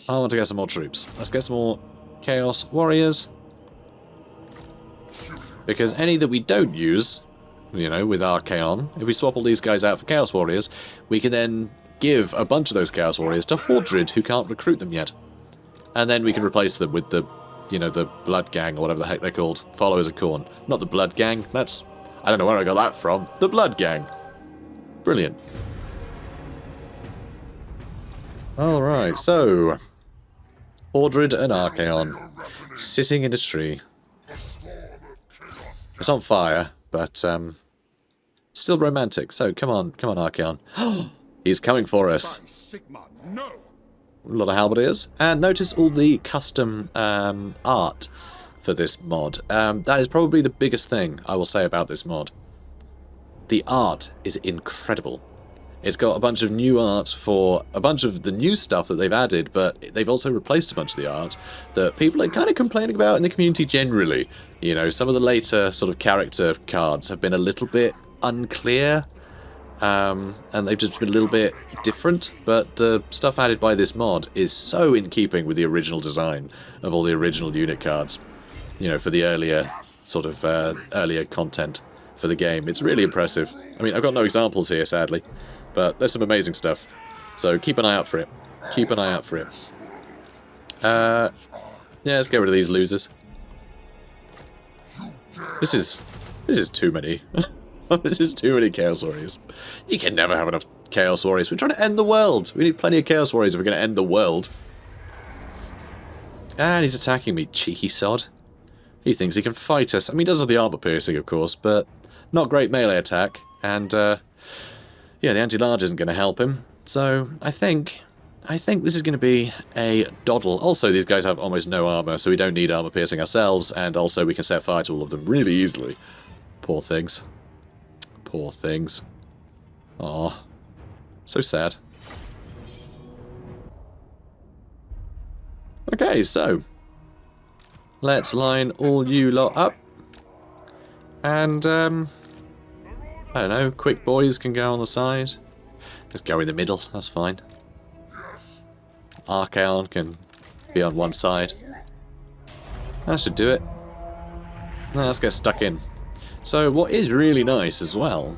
Let's get some more Chaos Warriors. Because any that we don't use, you know, with Archaon, if we swap all these guys out for Chaos Warriors, we can then give a bunch of those Chaos Warriors to Hordred who can't recruit them yet. And then we can replace them with the, you know, the Blood Gang, or whatever the heck they're called. Followers of Khorne. Not the Blood Gang. That's... I don't know where I got that from. The Blood Gang. Brilliant. Alright, so... Hordred and Archaon, sitting in a tree. It's on fire, but still romantic. So come on Archaon. He's coming for us. A lot of halberdiers. And notice all the custom art for this mod. That is probably the biggest thing I will say about this mod. The art is incredible. It's got a bunch of new art for a bunch of the new stuff that they've added, but they've also replaced a bunch of the art that people are kind of complaining about in the community generally. You know, some of the later sort of character cards have been a little bit unclear. and they've just been a little bit different, but the stuff added by this mod is so in keeping with the original design of all the original unit cards, you know, for the earlier sort of earlier content for the game. It's really impressive. I mean, I've got no examples here, sadly, but there's some amazing stuff, so keep an eye out for it. Keep an eye out for it. Yeah, let's get rid of these losers. This is too many. This is too many Chaos Warriors. You can never have enough Chaos Warriors. We're trying to end the world. We need plenty of Chaos Warriors if we're going to end the world. And he's attacking me, cheeky sod. He thinks he can fight us. I mean, he does have the armor piercing, of course, but not great melee attack. And, yeah, the anti-large isn't going to help him. So, I think this is going to be a doddle. Also, these guys have almost no armor, so we don't need armor piercing ourselves, and also we can set fire to all of them really easily. Poor things. Poor things. Aw. So sad. Okay, so let's line all you lot up. And, I don't know, quick boys can go on the side. Just go in the middle, that's fine. Archaon can be on one side. That should do it. Now let's get stuck in. So what is really nice as well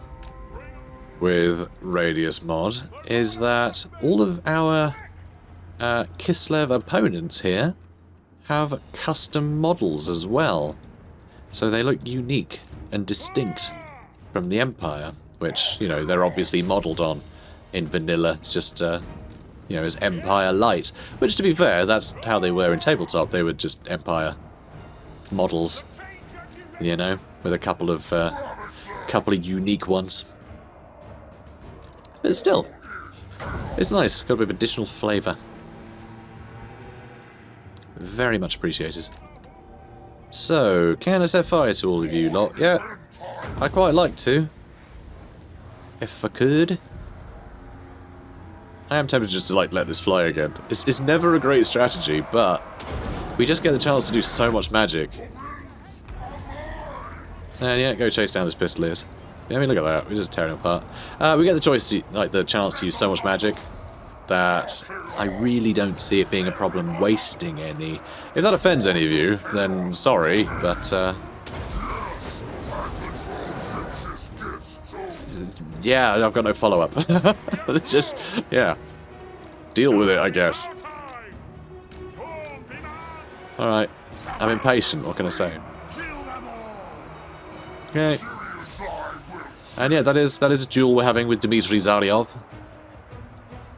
with Radious mod is that all of our Kislev opponents here have custom models as well. So they look unique and distinct from the Empire, which, you know, they're obviously modelled on in vanilla. It's just, you know, as Empire Light. Which, to be fair, that's how they were in tabletop. They were just Empire models, you know, with a couple of unique ones. But still, it's nice. Got a bit of additional flavour. Very much appreciated. So, can I set fire to all of you lot? Yeah, I'd quite like to. If I could. I am tempted just to, like, let this fly again. It's never a great strategy, but we just get the chance to do so much magic. And yeah, go chase down this Pistoliers. Yeah, I mean, look at that. We're just tearing it apart. We get the choice, to, like, the chance to use so much magic that I really don't see it being a problem wasting any. If that offends any of you, then sorry, but yeah, I've got no follow-up. Just, yeah, deal with it, I guess. Alright, I'm impatient, what can I say? Okay. And yeah, that is a duel we're having with Dmitry Zaryov,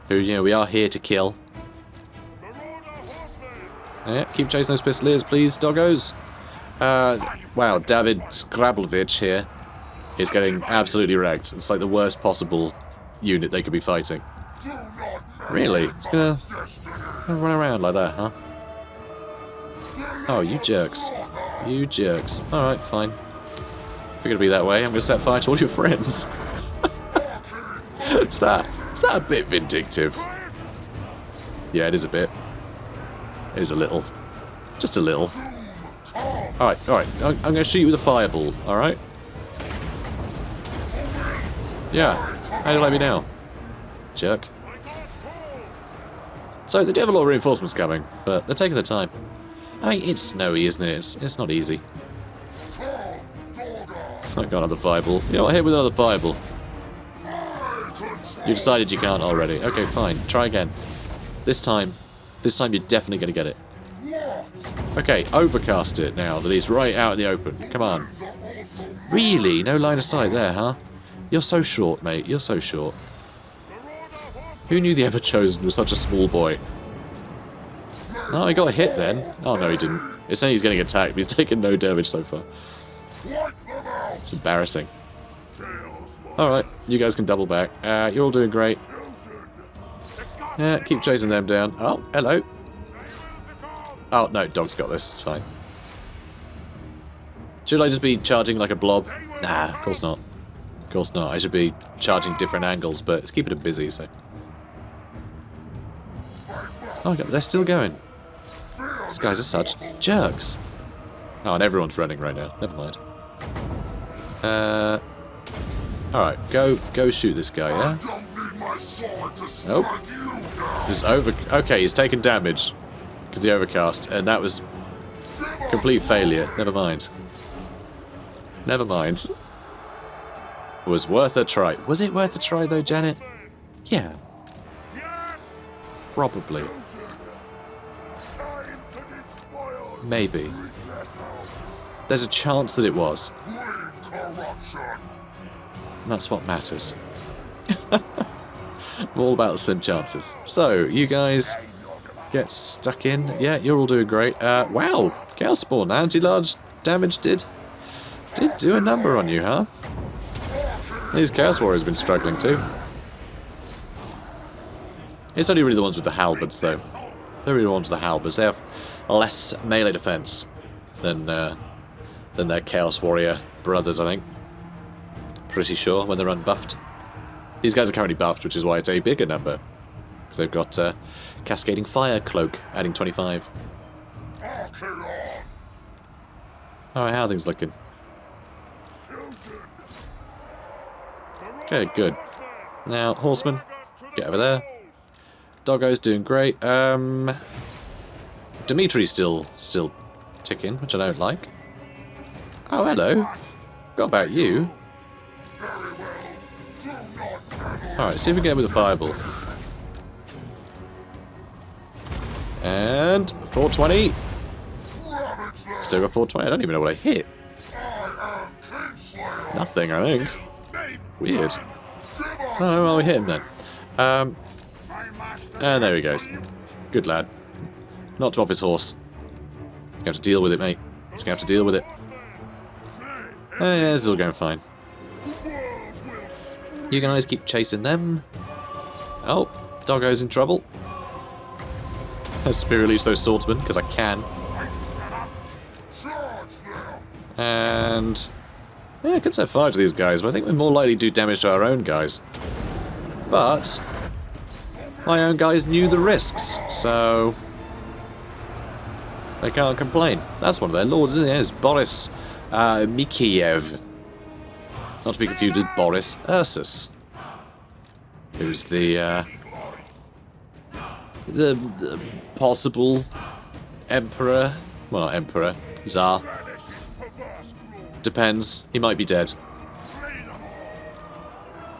who, you know, we are here to kill. Yeah, keep chasing those Pistoliers, please, doggos. Wow, David Skrablovich here is getting absolutely wrecked. It's like the worst possible unit they could be fighting. Really? It's gonna run around like that, huh? Oh, you jerks. You jerks. Alright, fine. If you're gonna be that way, I'm gonna set fire to all your friends. Is that a bit vindictive? Yeah, it is a bit. It is a little. Just a little. Alright, alright. I'm gonna shoot you with a fireball, alright? Yeah. How do you like me now? Jerk. So, the Devil Lord reinforcement's coming, but they're taking their time. I mean, it's snowy, isn't it? It's not easy. I got another fireball. You know what? Hit with another fireball. You decided you can't already. Okay, fine. Try again. This time you're definitely going to get it. Okay, overcast it now that he's right out in the open. Come on. Really? No line of sight there, huh? You're so short, mate. You're so short. Who knew the Everchosen was such a small boy? No, he got a hit then. Oh, no, he didn't. It's saying he's getting attacked, but he's taken no damage so far. It's embarrassing. Alright, you guys can double back. You're all doing great. Yeah, keep chasing them down. Oh, hello. Oh, no, dog's got this. It's fine. Should I just be charging like a blob? Nah, of course not. Of course not. I should be charging different angles, but it's keeping them busy, so. Oh, they're still going. These guys are such jerks. Oh, and everyone's running right now. Never mind. Alright, go shoot this guy, yeah? Nope. Just okay, he's taken damage. Because he overcast, and that was complete failure. Never mind. Never mind. It was worth a try. Was it worth a try though, Janet? Yeah. Probably. Maybe. There's a chance that it was. And that's what matters. I'm all about the slim chances. So, you guys get stuck in. Yeah, you're all doing great. Wow! Chaos Spawn, anti-large damage did do a number on you, huh? These Chaos Warriors have been struggling too. It's only really the ones with the halberds, though. They're really the ones with the halberds. They have less melee defense than their Chaos Warrior brothers, I think. Pretty sure, when they're unbuffed. These guys are currently buffed, which is why it's a bigger number. Because they've got Cascading Fire Cloak, adding 25. Alright, how are things looking? Okay, good. Now, Horseman, get over there. Doggo's doing great. Dimitri's still ticking, which I don't like. Oh, hello. Got about you. Alright, see if we can get with a fireball. And 420. Still got 420. I don't even know what I hit. Nothing, I think. Weird. Oh, well, we hit him then. And there he goes. Good lad. Knocked him off his horse. He's going to have to deal with it, mate. He's going to have to deal with it. Oh, yeah, this is all going fine. You guys keep chasing them. Oh, Doggo's in trouble. Let's spirit release those swordsmen, because I can. And yeah, I could set fire to these guys, but I think we're more likely to do damage to our own guys. But my own guys knew the risks, so they can't complain. That's one of their lords, isn't it? It's Boris Mikiev. Not to be confused with Boris Ursus, who's the possible emperor. Well, not emperor, Tsar. Depends. He might be dead.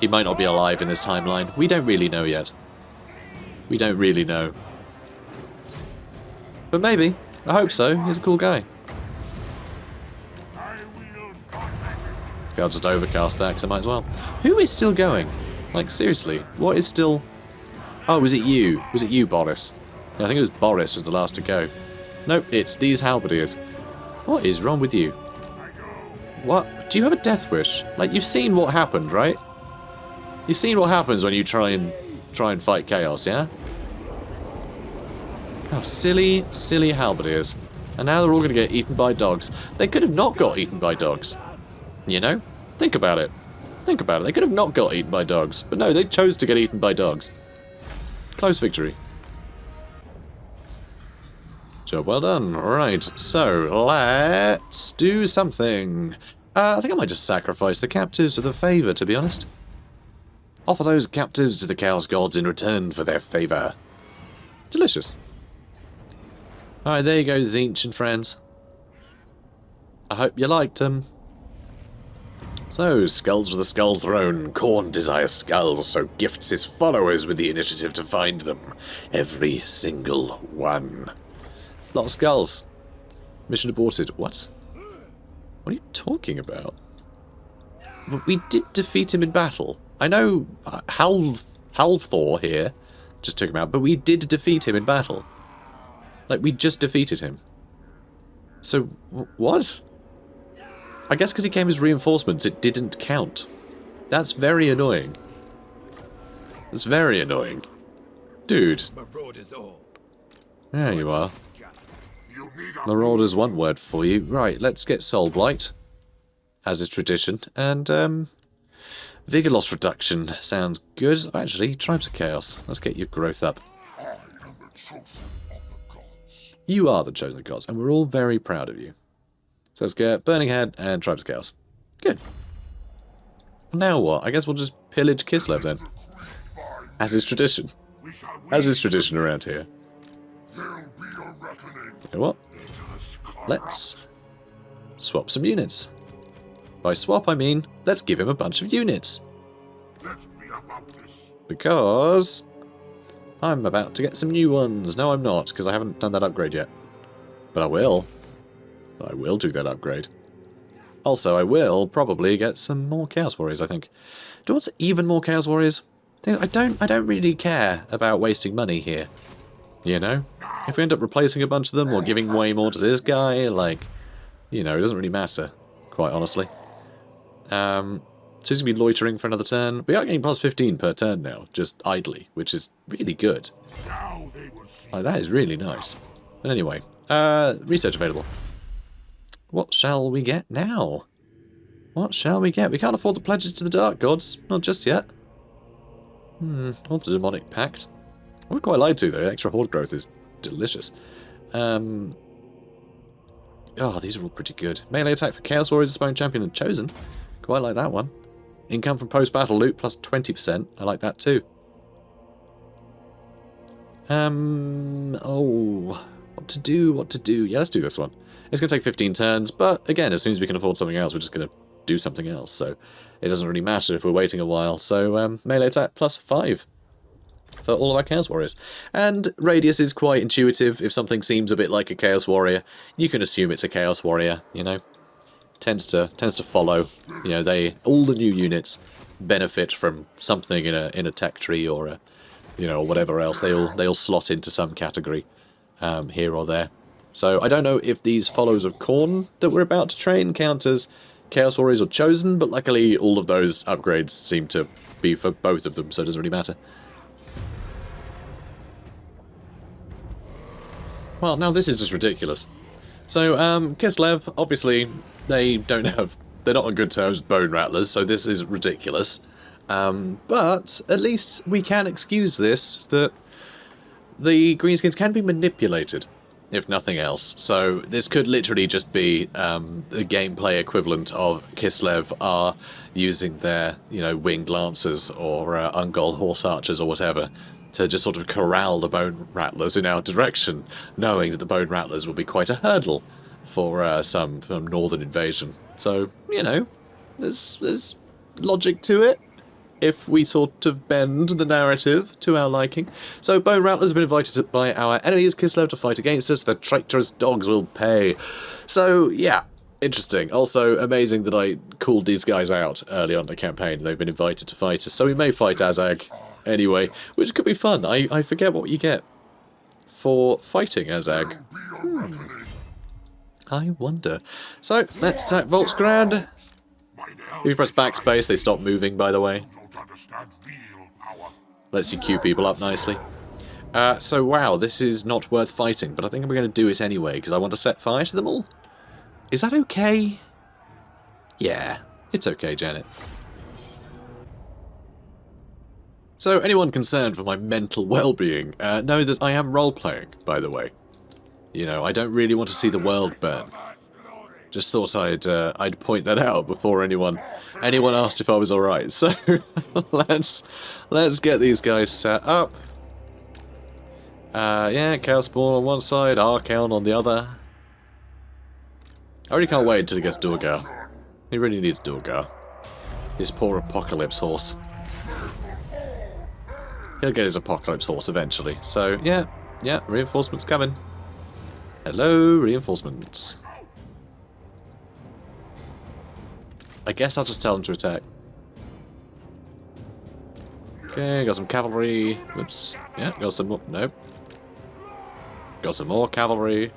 He might not be alive in this timeline. We don't really know yet. We don't really know. But maybe. I hope so. He's a cool guy. I'll just overcast that because I might as well. Who is still going? Like, seriously. What is still... Oh, was it you? Was it you, Boris? Yeah, I think it was Boris was the last to go. Nope, it's these halberdiers. What is wrong with you? What? Do you have a death wish? Like, you've seen what happened, right? You've seen what happens when you try and fight chaos, yeah? Oh, silly, silly halberdiers. And now they're all going to get eaten by dogs. They could have not got eaten by dogs. You know? Think about it. Think about it. They could have not got eaten by dogs. But no, they chose to get eaten by dogs. Close victory. Job well done. Right, so let's do something. I think I might just sacrifice the captives with a favour, to be honest. Offer those captives to the Chaos Gods in return for their favour. Delicious. Alright, there you go, Zinch and friends. I hope you liked them. So, skulls for the Skull Throne. Khorne desires skulls, so gifts his followers with the initiative to find them. Every single one. Lot of skulls. Mission aborted. What? What are you talking about? We did defeat him in battle. I know Halvthor here just took him out, but we did defeat him in battle. Like, we just defeated him. So, what? I guess because he came as reinforcements, it didn't count. That's very annoying. That's very annoying. Dude. There you are. Marauder's one word for you. Right, let's get Soul Blight, as is tradition. And, Vigor Loss Reduction sounds good. Actually, Tribes of Chaos. Let's get your growth up. You are the chosen gods, and we're all very proud of you. So let's get Burning Head and Tribes of Chaos. Good. Now what? I guess we'll just pillage Kislev then. As is tradition. As is tradition around here. You know what? Let's swap some units. By swap, I mean, let's give him a bunch of units. Because I'm about to get some new ones. No, I'm not, because I haven't done that upgrade yet. But I will. I will do that upgrade. Also, I will probably get some more Chaos Warriors, I think. Do I want even more Chaos Warriors? I don't really care about wasting money here. You know? If we end up replacing a bunch of them or giving way more to this guy, like, you know, it doesn't really matter, quite honestly. So he's going to be loitering for another turn. We are getting plus 15 per turn now, just idly, which is really good. Like, that is really nice. But anyway, research available. What shall we get now? What shall we get? We can't afford the pledges to the Dark Gods. Not just yet. Or the Demonic Pact. I would quite like to, though. Extra Horde growth is delicious. Oh, these are all pretty good. Melee attack for Chaos Warriors, Spawn Champion, and Chosen. Quite like that one. Income from post-battle loot plus 20%. I like that too. Oh, what to do? What to do? Yeah, let's do this one. It's going to take 15 turns, but again, as soon as we can afford something else, we're just going to do something else. So it doesn't really matter if we're waiting a while. So melee attack plus 5 for all of our Chaos Warriors. And Radius is quite intuitive. If something seems a bit like a Chaos Warrior, you can assume it's a Chaos Warrior, you know. Tends to follow. You know, all the new units benefit from something in a tech tree or a, you know, whatever else. They all slot into some category here or there. So I don't know if these follows of Khorne that we're about to train count as Chaos Warriors or Chosen, but luckily all of those upgrades seem to be for both of them, so it doesn't really matter. Well, now this is just ridiculous. So, Kislev, obviously, they're not on good terms with Bone Rattlers, so this is ridiculous. But at least we can excuse this, that the Greenskins can be manipulated, if nothing else. So this could literally just be the gameplay equivalent of Kislev are using their, you know, winged lancers or Ungol horse archers or whatever to just sort of corral the Bone Rattlers in our direction, knowing that the Bone Rattlers will be quite a hurdle for some northern invasion. So, you know, there's logic to it, if we sort of bend the narrative to our liking. So Bone Rattlers have been invited by our enemies, Kislev, to fight against us. The traitorous dogs will pay. So, yeah, interesting. Also, amazing that I called these guys out early on in the campaign. They've been invited to fight us. So we may fight Azag anyway, which could be fun. I forget what you get for fighting Azag. I wonder. So, let's attack Volksgrad. If you press backspace, they stop moving, by the way. Lets you queue people up nicely. So, wow, this is not worth fighting, but I think we're going to do it anyway, because I want to set fire to them all. Is that okay? Yeah, it's okay, Janet. So, anyone concerned for my mental well-being, know that I am role-playing, by the way. You know, I don't really want to see the world burn. Just thought I'd point that out before anyone asked if I was alright. So let's get these guys set up. Yeah, Chaos Spawn on one side, Archaon on the other. I really can't wait until he gets Durgar. He really needs Durgar. His poor Apocalypse horse. He'll get his Apocalypse horse eventually. So yeah, reinforcements coming. Hello, reinforcements. I guess I'll just tell them to attack. Okay, got some cavalry. Whoops. Yeah, got some more. Nope. Got some more cavalry.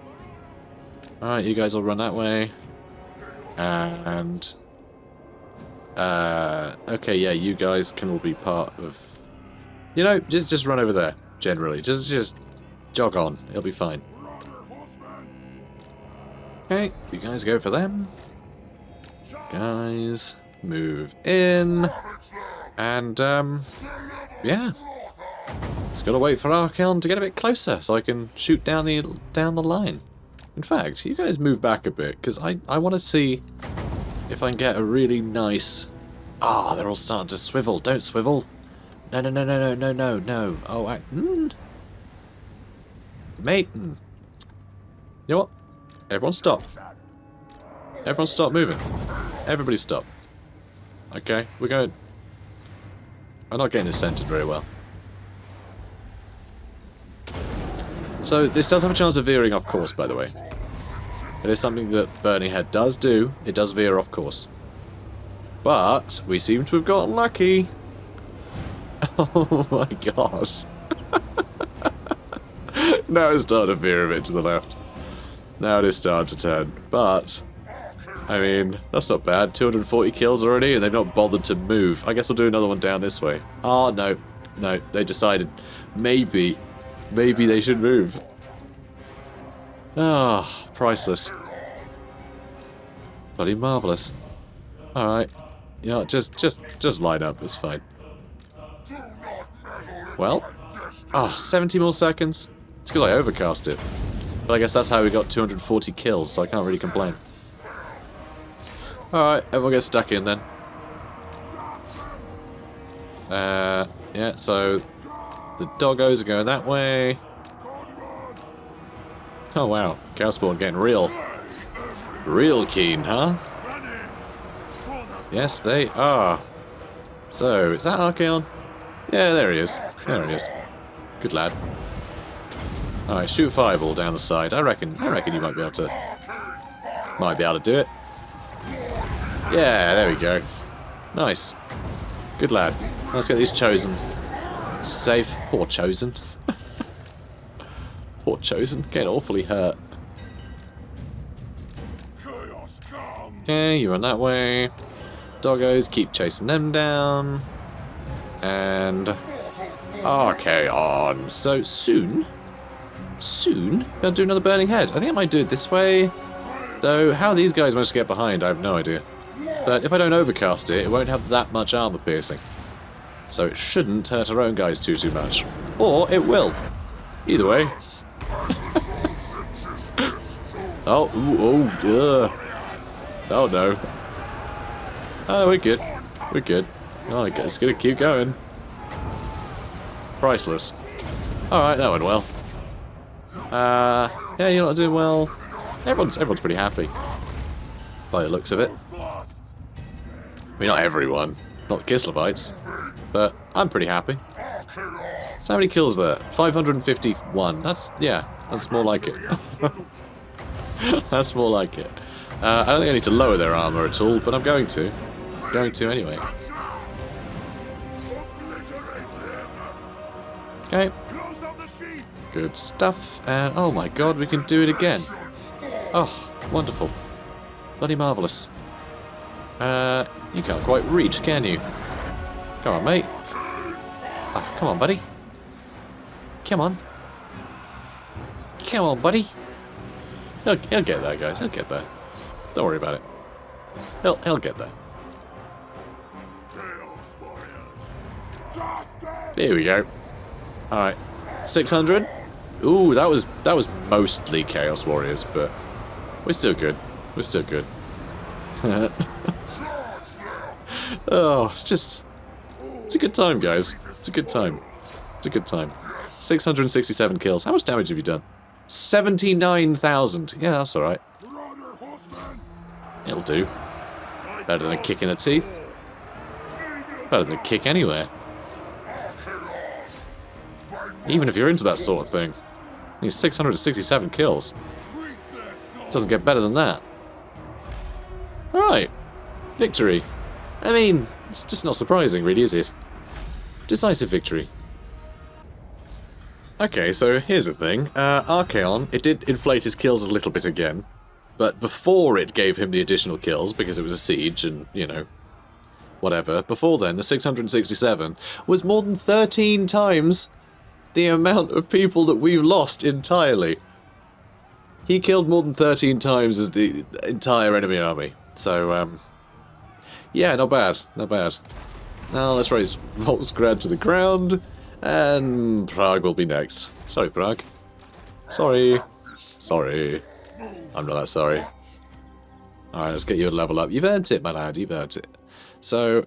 Alright, you guys will run that way. And... okay, yeah, you guys can all be part of... You know, just run over there, generally. Just jog on. It'll be fine. Okay, you guys go for them. Guys, move in. And, yeah. Just gotta wait for Archaon to get a bit closer so I can shoot down the line. In fact, you guys move back a bit, because I want to see if I can get a really nice Ah, they're all starting to swivel. Don't swivel. No, no, no, no, no, no, no, no. Oh, mate. You know what? Everyone stop. Everyone stop moving. Everybody stop. Okay, we're going... I'm not getting this centered very well. So, this does have a chance of veering off course, by the way. It is something that Burning Head does do. It does veer off course. But, we seem to have gotten lucky. Oh my gosh. Now it's starting to veer a bit to the left. Now it is starting to turn. But, I mean, that's not bad. 240 kills already, and they've not bothered to move. I guess we'll do another one down this way. Oh, no. No, they decided maybe they should move. Ah, priceless. Bloody marvellous. Alright. Yeah, just line up, it's fine. Well, 70 more seconds. It's because I overcast it. But I guess that's how we got 240 kills, so I can't really complain. Alright, everyone gets stuck in then. Yeah, so the doggos are going that way. Oh wow, Cow Spawn getting real keen, huh? Yes, they are. So, is that Archaon? Yeah, there he is. There he is. Good lad. Alright, shoot fireball down the side. I reckon you might be able to do it. Yeah, there we go. Nice. Good lad. Let's get these chosen. Safe. Poor chosen. Poor chosen. Getting awfully hurt. Okay, you run that way. Doggos, keep chasing them down. And... Archaon. So, soon, gonna do another Burning Head. I think I might do it this way. Though, how these guys managed to get behind, I have no idea. But if I don't overcast it, it won't have that much armor piercing. So it shouldn't hurt our own guys too much. Or it will. Either way. Oh no. Oh, we're good. We're good. Oh, I guess it's gonna keep going. Priceless. Alright, that went well. Yeah, you're not doing well. Everyone's pretty happy. By the looks of it. I mean, not everyone. Not the Kislevites. But I'm pretty happy. So how many kills there? 551. That's more like it. That's more like it. I don't think I need to lower their armor at all, but I'm going to. I'm going to anyway. Okay. Good stuff. And oh my god, we can do it again. Oh, wonderful. Bloody marvellous. You can't quite reach, can you? Come on, mate. Ah, come on, buddy. Come on. Come on, buddy. He'll get there, guys. He'll get there. Don't worry about it. He'll get there. Here we go. Alright. 600. Ooh, that was mostly Chaos Warriors, but we're still good. We're still good. Oh, it's a good time, guys. It's a good time. It's a good time. 667 kills. How much damage have you done? 79,000. Yeah, that's alright. It'll do. Better than a kick in the teeth. Better than a kick anywhere. Even if you're into that sort of thing. He's 667 kills. Doesn't get better than that. Alright. Victory. I mean, it's just not surprising, really, is it? Decisive victory. Okay, so here's the thing. Archaon, it did inflate his kills a little bit again. But before it gave him the additional kills, because it was a siege and, you know, whatever, before then, the 667 was more than 13 times the amount of people that we've lost entirely. He killed more than 13 times as the entire enemy army. So, yeah, not bad, not bad. Now let's raise Volksgrad to the ground, and Prague will be next. Sorry, Prague. Sorry. Sorry. I'm not that sorry. Alright, let's get you a level up. You've earned it, my lad, you've earned it. So,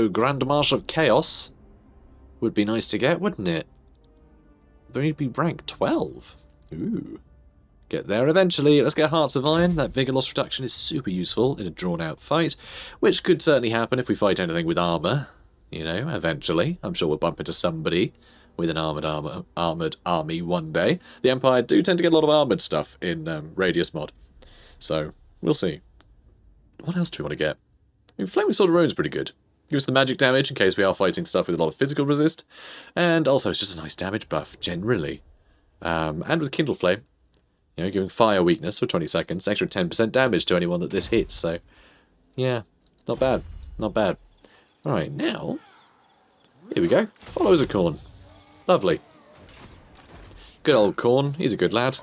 Grand Marshal of Chaos would be nice to get, wouldn't it? But we'd be rank 12. Ooh. Get there eventually. Let's get Hearts of Iron. That Vigor Loss reduction is super useful in a drawn-out fight, which could certainly happen if we fight anything with armour. You know, eventually. I'm sure we'll bump into somebody with an armoured army one day. The Empire do tend to get a lot of armoured stuff in Radious mod. So, we'll see. What else do we want to get? I mean, Flaming Sword of Rune's pretty good. Gives us the magic damage in case we are fighting stuff with a lot of physical resist. And also it's just a nice damage buff, generally. And with Kindle Flame, you know, giving fire weakness for 20 seconds, extra 10% damage to anyone that this hits. So, yeah, not bad. Not bad. Alright, now, here we go. Followers of Khorne. Lovely. Good old Khorne. He's a good lad.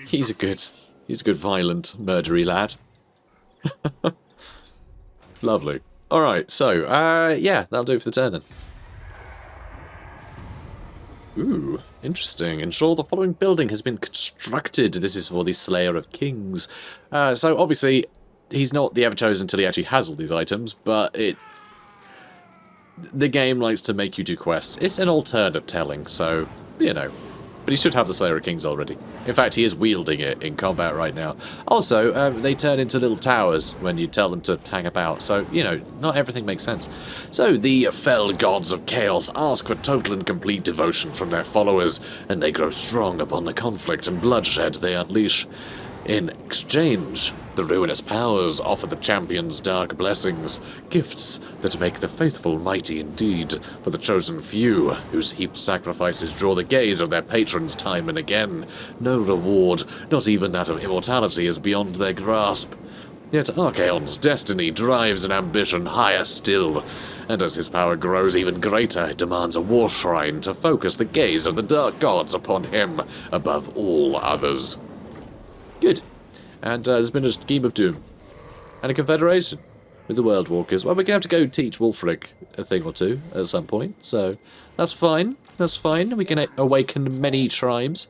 He's a good violent, murdery lad. Lovely. Alright, so, yeah, that'll do it for the turn then. Ooh, interesting. Ensure the following building has been constructed. This is for the Slayer of Kings. So, obviously, he's not the Everchosen until he actually has all these items, but the game likes to make you do quests. It's an alternate telling, so, you know. But he should have the Slayer of Kings already. In fact, he is wielding it in combat right now. Also, they turn into little towers when you tell them to hang about, so, you know, not everything makes sense. So, the fell gods of chaos ask for total and complete devotion from their followers, and they grow strong upon the conflict and bloodshed they unleash. In exchange, the ruinous powers offer the champions dark blessings, gifts that make the faithful mighty indeed, for the chosen few, whose heaped sacrifices draw the gaze of their patrons time and again. No reward, not even that of immortality, is beyond their grasp. Yet Archaon's destiny drives an ambition higher still, and as his power grows even greater, it demands a war shrine to focus the gaze of the dark gods upon him above all others. Good. And there's been a scheme of doom. And a confederation with the World Walkers. Well, we're going to have to go teach Wulfric a thing or two at some point. So, that's fine. That's fine. We can awaken many tribes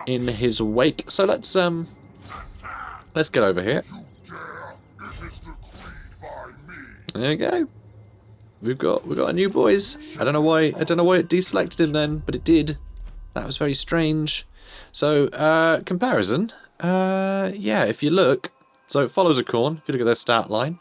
in his wake. So let's get over here. There you go. We've got a new boys. I don't know why it deselected him then, but it did. That was very strange. So, comparison, yeah, if you look, so it follows a Khorne, if you look at their stat line.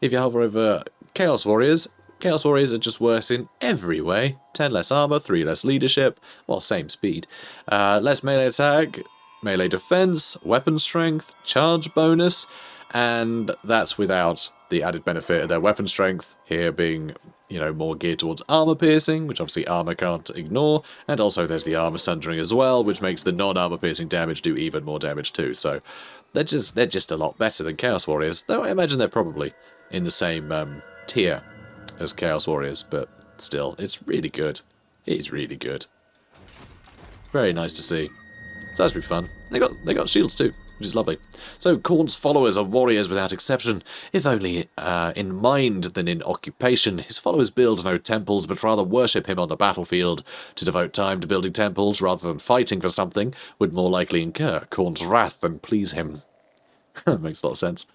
If you hover over Chaos Warriors are just worse in every way. 10 less armor, 3 less leadership, well, same speed. Less melee attack, melee defense, weapon strength, charge bonus, and that's without the added benefit of their weapon strength, here being, you know, more geared towards armor piercing, which obviously armor can't ignore, and also there's the armor sundering as well, which makes the non-armor piercing damage do even more damage too. So they're just a lot better than Chaos Warriors, though I imagine they're probably in the same tier as Chaos Warriors, but still, it's really good. It is really good. Very nice to see. So that's be fun. They got shields too, which is lovely. So Khorne's followers are warriors without exception, if only in mind than in occupation. His followers build no temples, but rather worship him on the battlefield. To devote time to building temples rather than fighting for something would more likely incur Khorne's wrath than please him. Makes a lot of sense.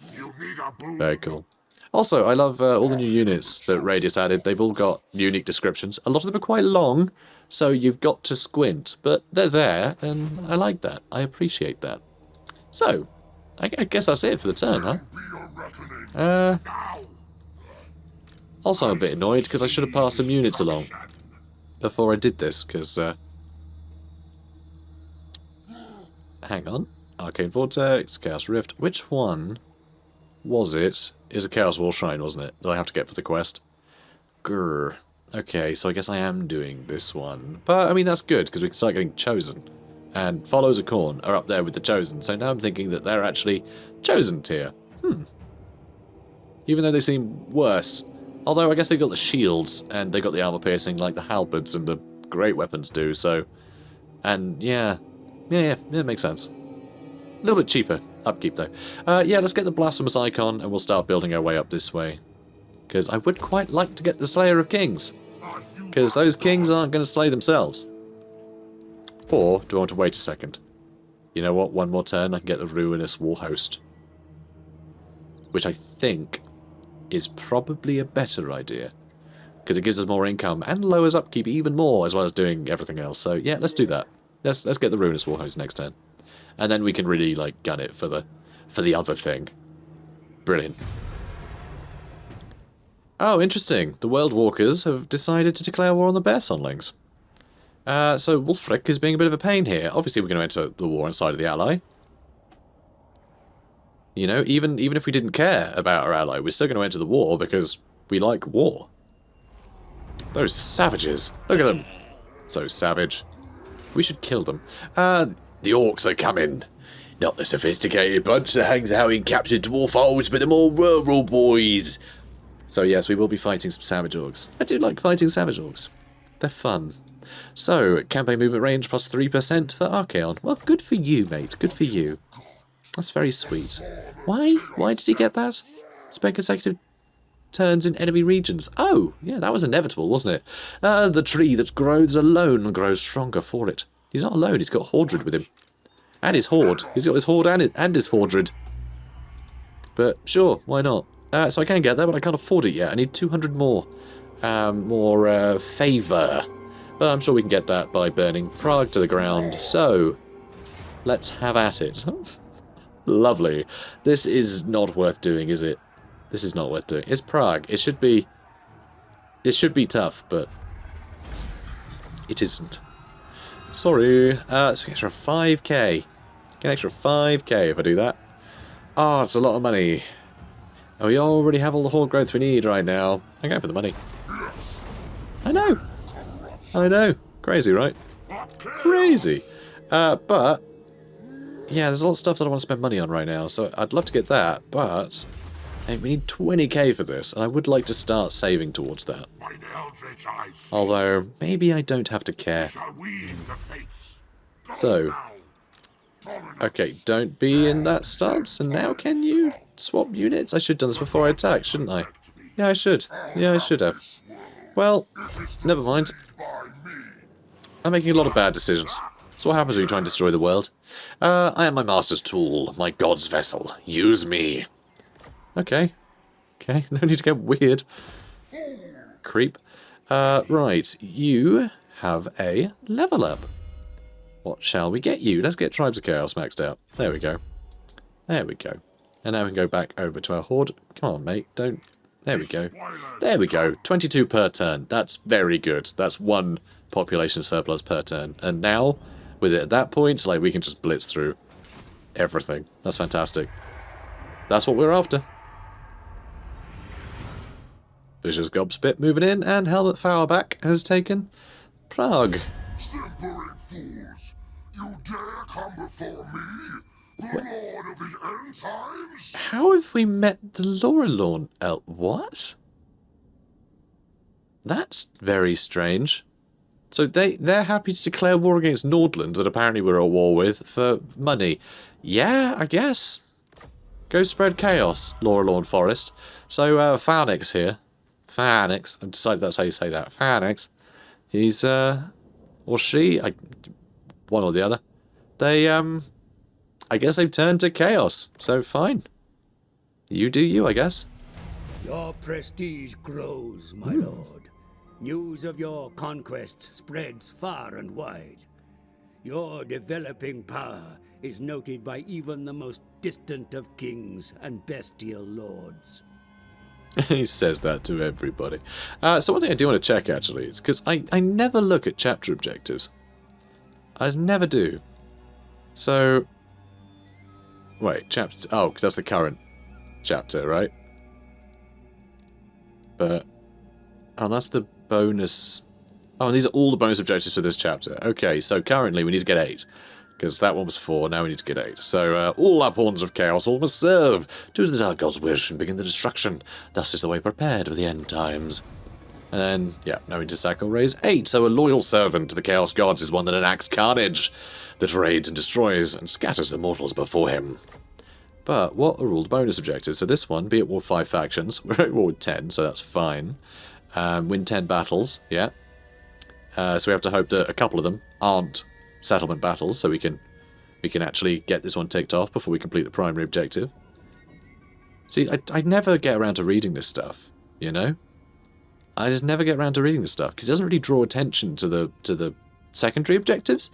Very cool. Also, I love all the new units that Radious added. They've all got unique descriptions. A lot of them are quite long, so you've got to squint, but they're there, and I like that. I appreciate that. So, I guess that's it for the turn, huh? Also, I'm a bit annoyed because I should have passed some units along before I did this, because, hang on. Arcane Vortex, Chaos Rift. Which one was it? It was a Chaos Wall Shrine, wasn't it? That I have to get for the quest. Grr. Okay, so I guess I am doing this one. But, I mean, that's good, because we can start getting chosen. And Followers of Khorne are up there with the Chosen, so now I'm thinking that they're actually Chosen tier. Even though they seem worse. Although, I guess they've got the shields, and they've got the armor piercing like the halberds and the great weapons do, so... And, yeah, it makes sense. A little bit cheaper upkeep, though. Yeah, let's get the Blasphemous Icon, and we'll start building our way up this way. Because I would quite like to get the Slayer of Kings. Because those kings aren't going to slay themselves. Or do I want to wait a second? You know what? One more turn, I can get the Ruinous War Host. which I think is probably a better idea. Because it gives us more income and lowers upkeep even more, as well as doing everything else. So yeah, let's do that. Let's get the Ruinous Warhost next turn. And then we can really, like, gun it for the other thing. Brilliant. Oh, interesting. The World Walkers have decided to declare war on the Bear Sonlings. So Wulfric is being a bit of a pain here. Obviously, we're going to enter the war inside of the ally. You know, even if we didn't care about our ally, we're still going to enter the war because we like war. Those savages. Look at them. So savage. We should kill them. The orcs are coming. Not the sophisticated bunch that hangs out in captured dwarf holes, but the more rural boys. So yes, we will be fighting some savage orcs. I do like fighting savage orcs. They're fun. So, campaign movement range plus 3% for Archaon. Well, good for you, mate. Good for you. That's very sweet. Why? Why did he get that? Spend consecutive turns in enemy regions. Oh, yeah, that was inevitable, wasn't it? The tree that grows alone grows stronger for it. He's not alone, he's got Hordred with him. And his Horde. He's got his Horde and his Hordred. But sure, why not? So I can get that, but I can't afford it yet. I need 200 more. More favour. But I'm sure we can get that by burning Prague to the ground. So, let's have at it. Lovely. This is not worth doing, is it? This is not worth doing. It's Prague. It should be tough, but it isn't. Sorry. So an extra 5k. Get an extra 5k if I do that. Oh, it's a lot of money. And we already have all the horde growth we need right now. I'm going for the money. I know. I know. Crazy, right? Crazy. But yeah, there's a lot of stuff that I want to spend money on right now, so I'd love to get that, but hey, we need 20k for this, and I would like to start saving towards that. Although, maybe I don't have to care. So, okay, don't be in that stance, and now can you swap units? I should have done this before I attacked, shouldn't I? Yeah, I should. Yeah, I should have. Well, never mind. I'm making a lot of bad decisions. So what happens when you try and destroy the world? I am my master's tool, my god's vessel. Use me. Okay. Okay, no need to get weird. Creep. Right, you have a level up. What shall we get you? Let's get Tribes of Chaos maxed out. There we go. There we go. And now we can go back over to our Horde. Come on, mate, don't... There we go. There we go. 22 per turn. That's very good. That's one population surplus per turn. And now, with it at that point, like, we can just blitz through everything. That's fantastic. That's what we're after. Vicious Gobspit moving in, and Helmut Fauerback has taken Prague. Simpering fools! You dare come before me? The Lord of the End Times? How have we met the Lorelorn? What? That's very strange. So they're happy to declare war against Nordland that apparently we're at war with for money. Yeah, I guess. Go spread chaos, Lorelorn Forest. So Pharnix here. Pharnix. I've decided that's how you say that. Pharnix. He's or she, one or the other. They I guess they've turned to chaos, so fine. You do you, I guess. Your prestige grows, my lord. News of your conquests spreads far and wide. Your developing power is noted by even the most distant of kings and bestial lords. He says that to everybody. So one thing I do want to check, actually, is because I never look at chapter objectives. I never do. So... Wait, chapter... Oh, because that's the current chapter, right? But... Oh, that's the bonus... Oh, and these are all the bonus objectives for this chapter. Okay, so currently we need to get 8. Because that one was 4, now we need to get 8. So, all our pawns of chaos all must serve. Do as the dark gods wish and begin the destruction. Thus is the way prepared for the end times. And then, yeah, now we need to sack or raise 8. So a loyal servant to the chaos gods is one that enacts carnage, that raids and destroys and scatters the mortals before him. But what are all the bonus objectives? So this one, be at war 5 factions. We're at war with 10, so that's fine. Win 10 battles, yeah. So we have to hope that a couple of them aren't settlement battles, so we can actually get this one ticked off before we complete the primary objective. See, I never get around to reading this stuff, you know? I just never get around to reading this stuff, because it doesn't really draw attention to the secondary objectives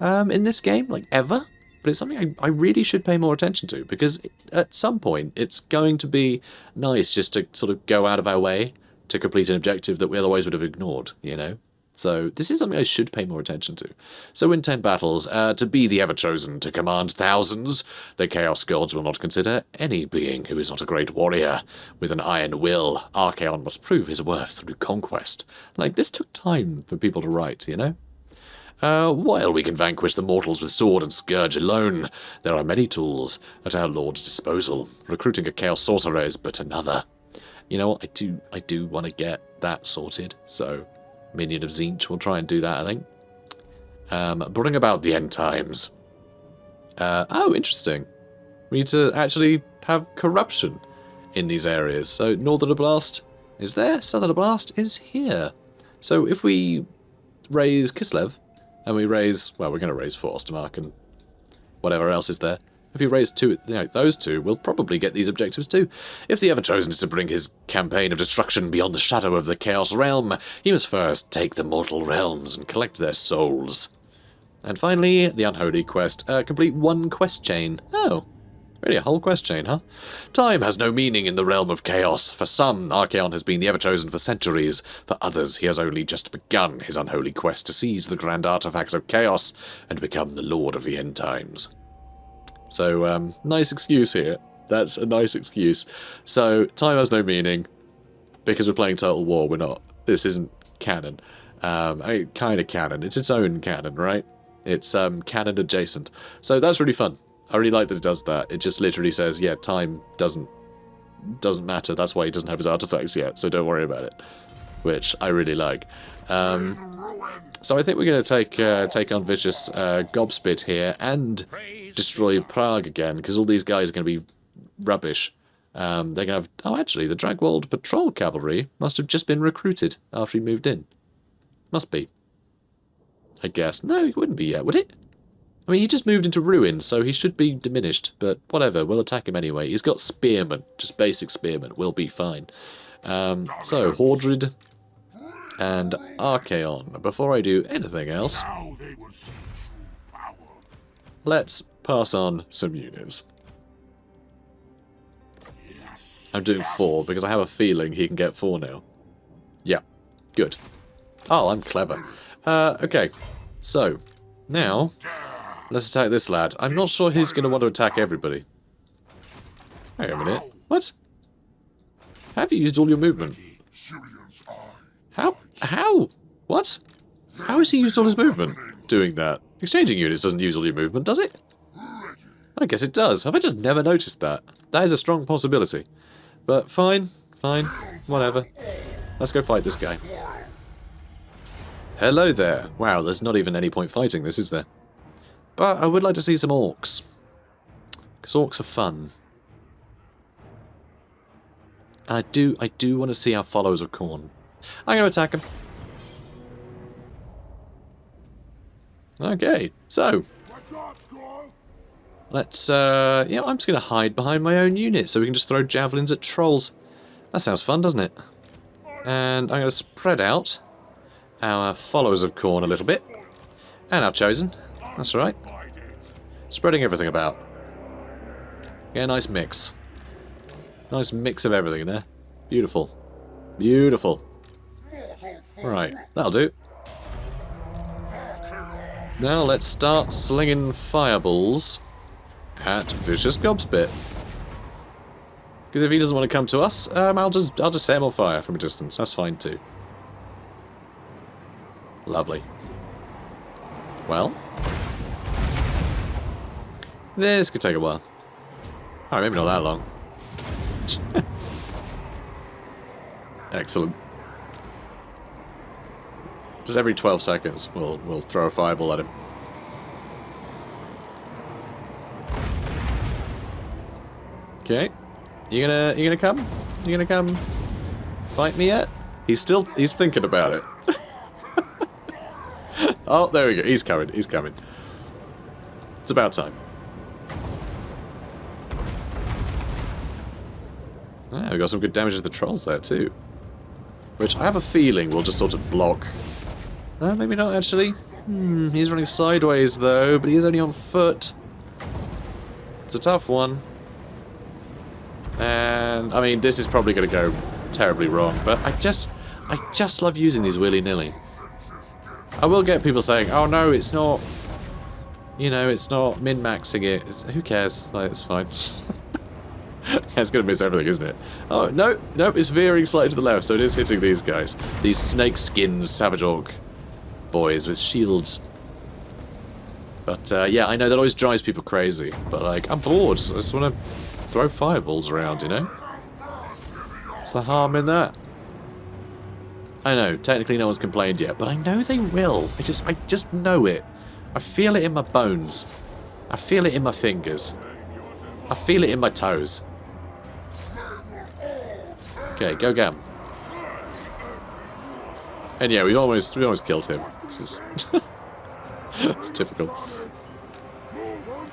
in this game, like, ever. But it's something I really should pay more attention to, because at some point it's going to be nice just to sort of go out of our way to complete an objective that we otherwise would have ignored, you know? So this is something I should pay more attention to. So win 10 battles, to be the Everchosen, to command thousands, the Chaos Gods will not consider any being who is not a great warrior. With an iron will, Archaon must prove his worth through conquest. Like, this took time for people to write, you know? While we can vanquish the mortals with sword and scourge alone, there are many tools at our Lord's disposal. Recruiting a Chaos Sorcerer is but another. You know what, I do want to get that sorted, so Minion of Tzeentch will try and do that, I think. Bring about the end times. Oh, interesting. We need to actually have corruption in these areas. So Northern Oblast is there, Southern Oblast is here. So if we raise Kislev, and we raise, well, we're going to raise Forstermark and whatever else is there. If we raise those two, we'll probably get these objectives too. If the Everchosen is to bring his campaign of destruction beyond the shadow of the Chaos Realm, he must first take the mortal realms and collect their souls. And finally, the Unholy quest. Complete one quest chain. Oh, really a whole quest chain, huh? Time has no meaning in the realm of chaos. For some, Archaon has been the Everchosen for centuries. For others, he has only just begun his unholy quest to seize the grand artifacts of chaos and become the Lord of the End Times. So, nice excuse here. That's a nice excuse. So, time has no meaning. Because we're playing Total War, we're not. This isn't canon. Kind of canon. It's its own canon, right? It's canon adjacent. So that's really fun. I really like that it does that. It just literally says, yeah, time doesn't matter. That's why he doesn't have his artifacts yet, so don't worry about it. Which I really like. So I think we're going to take on Vicious Gobspit here and destroy Prague again, because all these guys are going to be rubbish. They're going to have... Oh, actually, the Dragwold Patrol Cavalry must have just been recruited after he moved in. Must be. I guess. No, it wouldn't be yet, would it? I mean, he just moved into ruin, so he should be diminished, but whatever, we'll attack him anyway. He's got Spearmen, just basic Spearmen, we'll be fine. So, Horde and Archaon. Before I do anything else, let's pass on some units. I'm doing 4, because I have a feeling he can get 4 now. Yeah, good. Oh, I'm clever. Okay, so, now, let's attack this lad. I'm not sure he's going to want to attack everybody. Hang on a minute. What? Have you used all your movement? How? How? What? How has he used all his movement doing that? Exchanging units doesn't use all your movement, does it? I guess it does. Have I just never noticed that? That is a strong possibility. But fine, whatever. Let's go fight this guy. Hello there. Wow, there's not even any point fighting this, is there? But I would like to see some orcs. Because orcs are fun. And I do want to see our followers of Khorne. I'm going to attack him. Okay, so. Let's, yeah, I'm just going to hide behind my own unit so we can just throw javelins at trolls. That sounds fun, doesn't it? And I'm going to spread out our followers of Khorne a little bit. And our chosen. That's right. Spreading everything about. Get a nice mix. Nice mix of everything in there. Beautiful. Beautiful. Right, that'll do. Now let's start slinging fireballs at Vicious Gobspit. Because if he doesn't want to come to us, I'll just set him on fire from a distance. That's fine too. Lovely. Well, this could take a while. Alright, maybe not that long. Excellent. Just every 12 seconds, we'll throw a fireball at him. Okay, you gonna come? You gonna come fight me yet? He's thinking about it. Oh, there we go. He's coming. He's coming. It's about time. Yeah, we got some good damage to the trolls there too. Which I have a feeling will just sort of block. Maybe not actually. He's running sideways though, but he is only on foot. It's a tough one. And, I mean, this is probably going to go terribly wrong, but I just love using these willy-nilly. I will get people saying, oh no, it's not, you know, it's not min-maxing it. Who cares? Like, it's fine. It's going to miss everything, isn't it? Oh, no, it's veering slightly to the left, so it is hitting these guys. These snake-skinned Savage Orc boys with shields. But, yeah, I know that always drives people crazy, but, like, I'm bored. I just want to throw fireballs around, you know? What's the harm in that? I know, technically no one's complained yet, but I know they will. I just know it. I feel it in my bones. I feel it in my fingers. I feel it in my toes. Okay, go Gam. And yeah, we almost killed him. This is it's typical.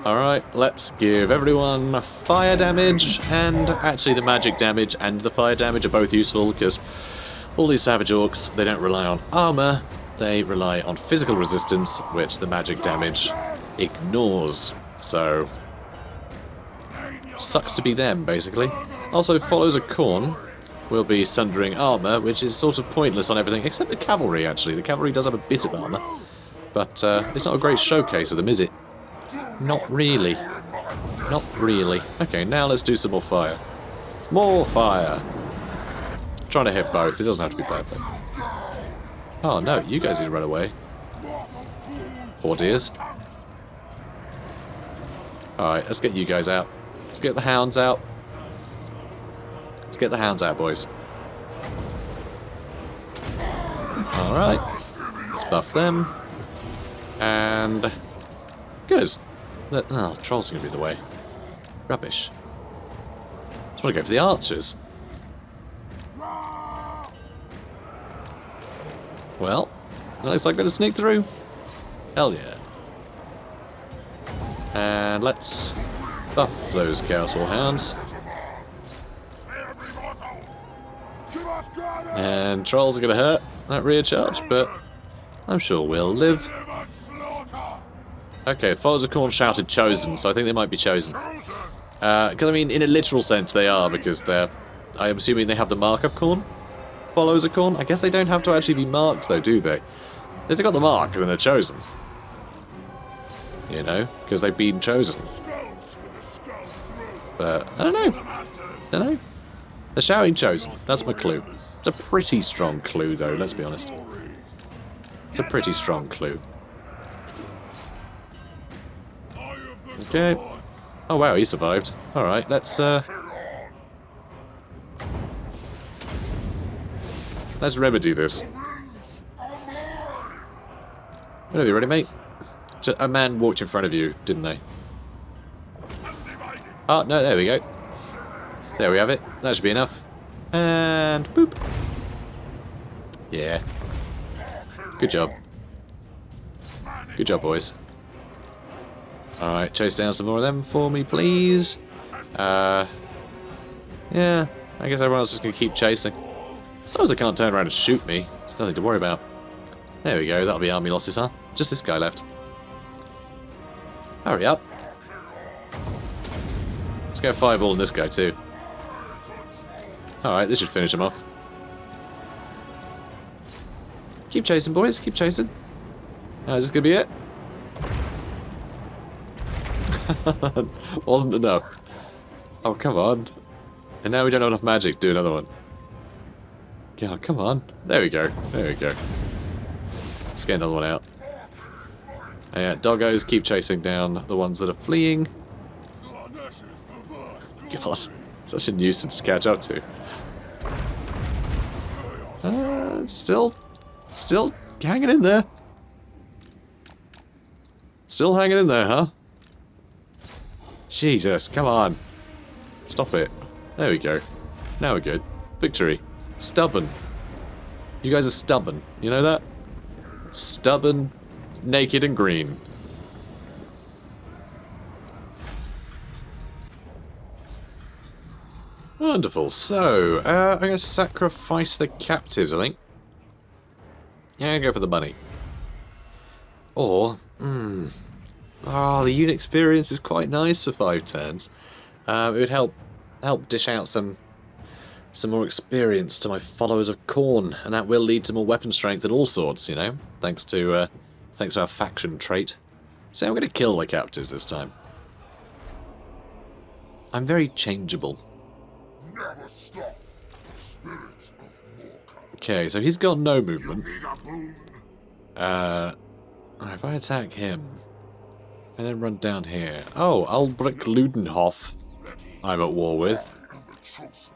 Alright, let's give everyone fire damage, and actually the magic damage and the fire damage are both useful, because all these Savage Orcs, they don't rely on armor, they rely on physical resistance, which the magic damage ignores. So, sucks to be them, basically. Also, follows a corn will be sundering armor, which is sort of pointless on everything, except the cavalry, actually. The cavalry does have a bit of armor, but it's not a great showcase of them, is it? Not really. Not really. Okay, now let's do some more fire. More fire! Trying to hit both, it doesn't have to be perfect. Oh no, you guys need to run away. Hordeers. Alright, let's get you guys out. Let's get the hounds out. Let's get the hounds out, boys. Alright. Let's buff them. And... good. Oh, trolls are going to be the way. Rubbish. Just want to go for the archers. Well, looks like I'm going to sneak through. Hell yeah. And let's buff those Chaos Warhounds. And trolls are going to hurt that rear charge, but I'm sure we'll live. Okay, followers of Khorne shouted chosen, so I think they might be chosen. Because, I mean, in a literal sense they are, because they're... I'm assuming they have the mark of Khorne? Followers of Khorne? I guess they don't have to actually be marked, though, do they? If they've got the mark, then they're chosen. You know? Because they've been chosen. But, I don't know. They're shouting chosen. That's my clue. It's a pretty strong clue, though, let's be honest. It's a pretty strong clue. Okay. Oh wow, he survived. Alright, let's remedy this. Whenever you're ready, mate. A man walked in front of you, didn't they? Oh, no, there we go. There we have it. That should be enough. And boop. Yeah. Good job. Good job, boys. Alright, chase down some more of them for me, please. Yeah, I guess everyone else is just going to keep chasing. As long as they can't turn around and shoot me, there's nothing to worry about. There we go, that'll be army losses, huh? Just this guy left. Hurry up. Let's go fireball on this guy too. Alright, this should finish him off. Keep chasing, boys, keep chasing. Is this going to be it? Wasn't enough. Oh, come on. And now we don't have enough magic. Do another one. God, come on. There we go. There we go. Let's get another one out. Yeah, doggos keep chasing down the ones that are fleeing. God, such a nuisance to catch up to. Still hanging in there. Still hanging in there, huh? Jesus, come on. Stop it. There we go. Now we're good. Victory. Stubborn. You guys are stubborn. You know that? Stubborn, naked and green. Wonderful. So, I'm going to sacrifice the captives, I think. Yeah, go for the money. Or, the unit experience is quite nice for 5 turns. It would help dish out some more experience to my followers of Khorne, and that will lead to more weapon strength and all sorts, you know, thanks to our faction trait. So I'm going to kill the captives this time. I'm very changeable. Never stop. Spirits of Morka. Okay, so he's got no movement. Need a boon? If I attack him, and then run down here. Oh, Albrecht Ludenhof, I'm at war with. I am the chosen of the gods.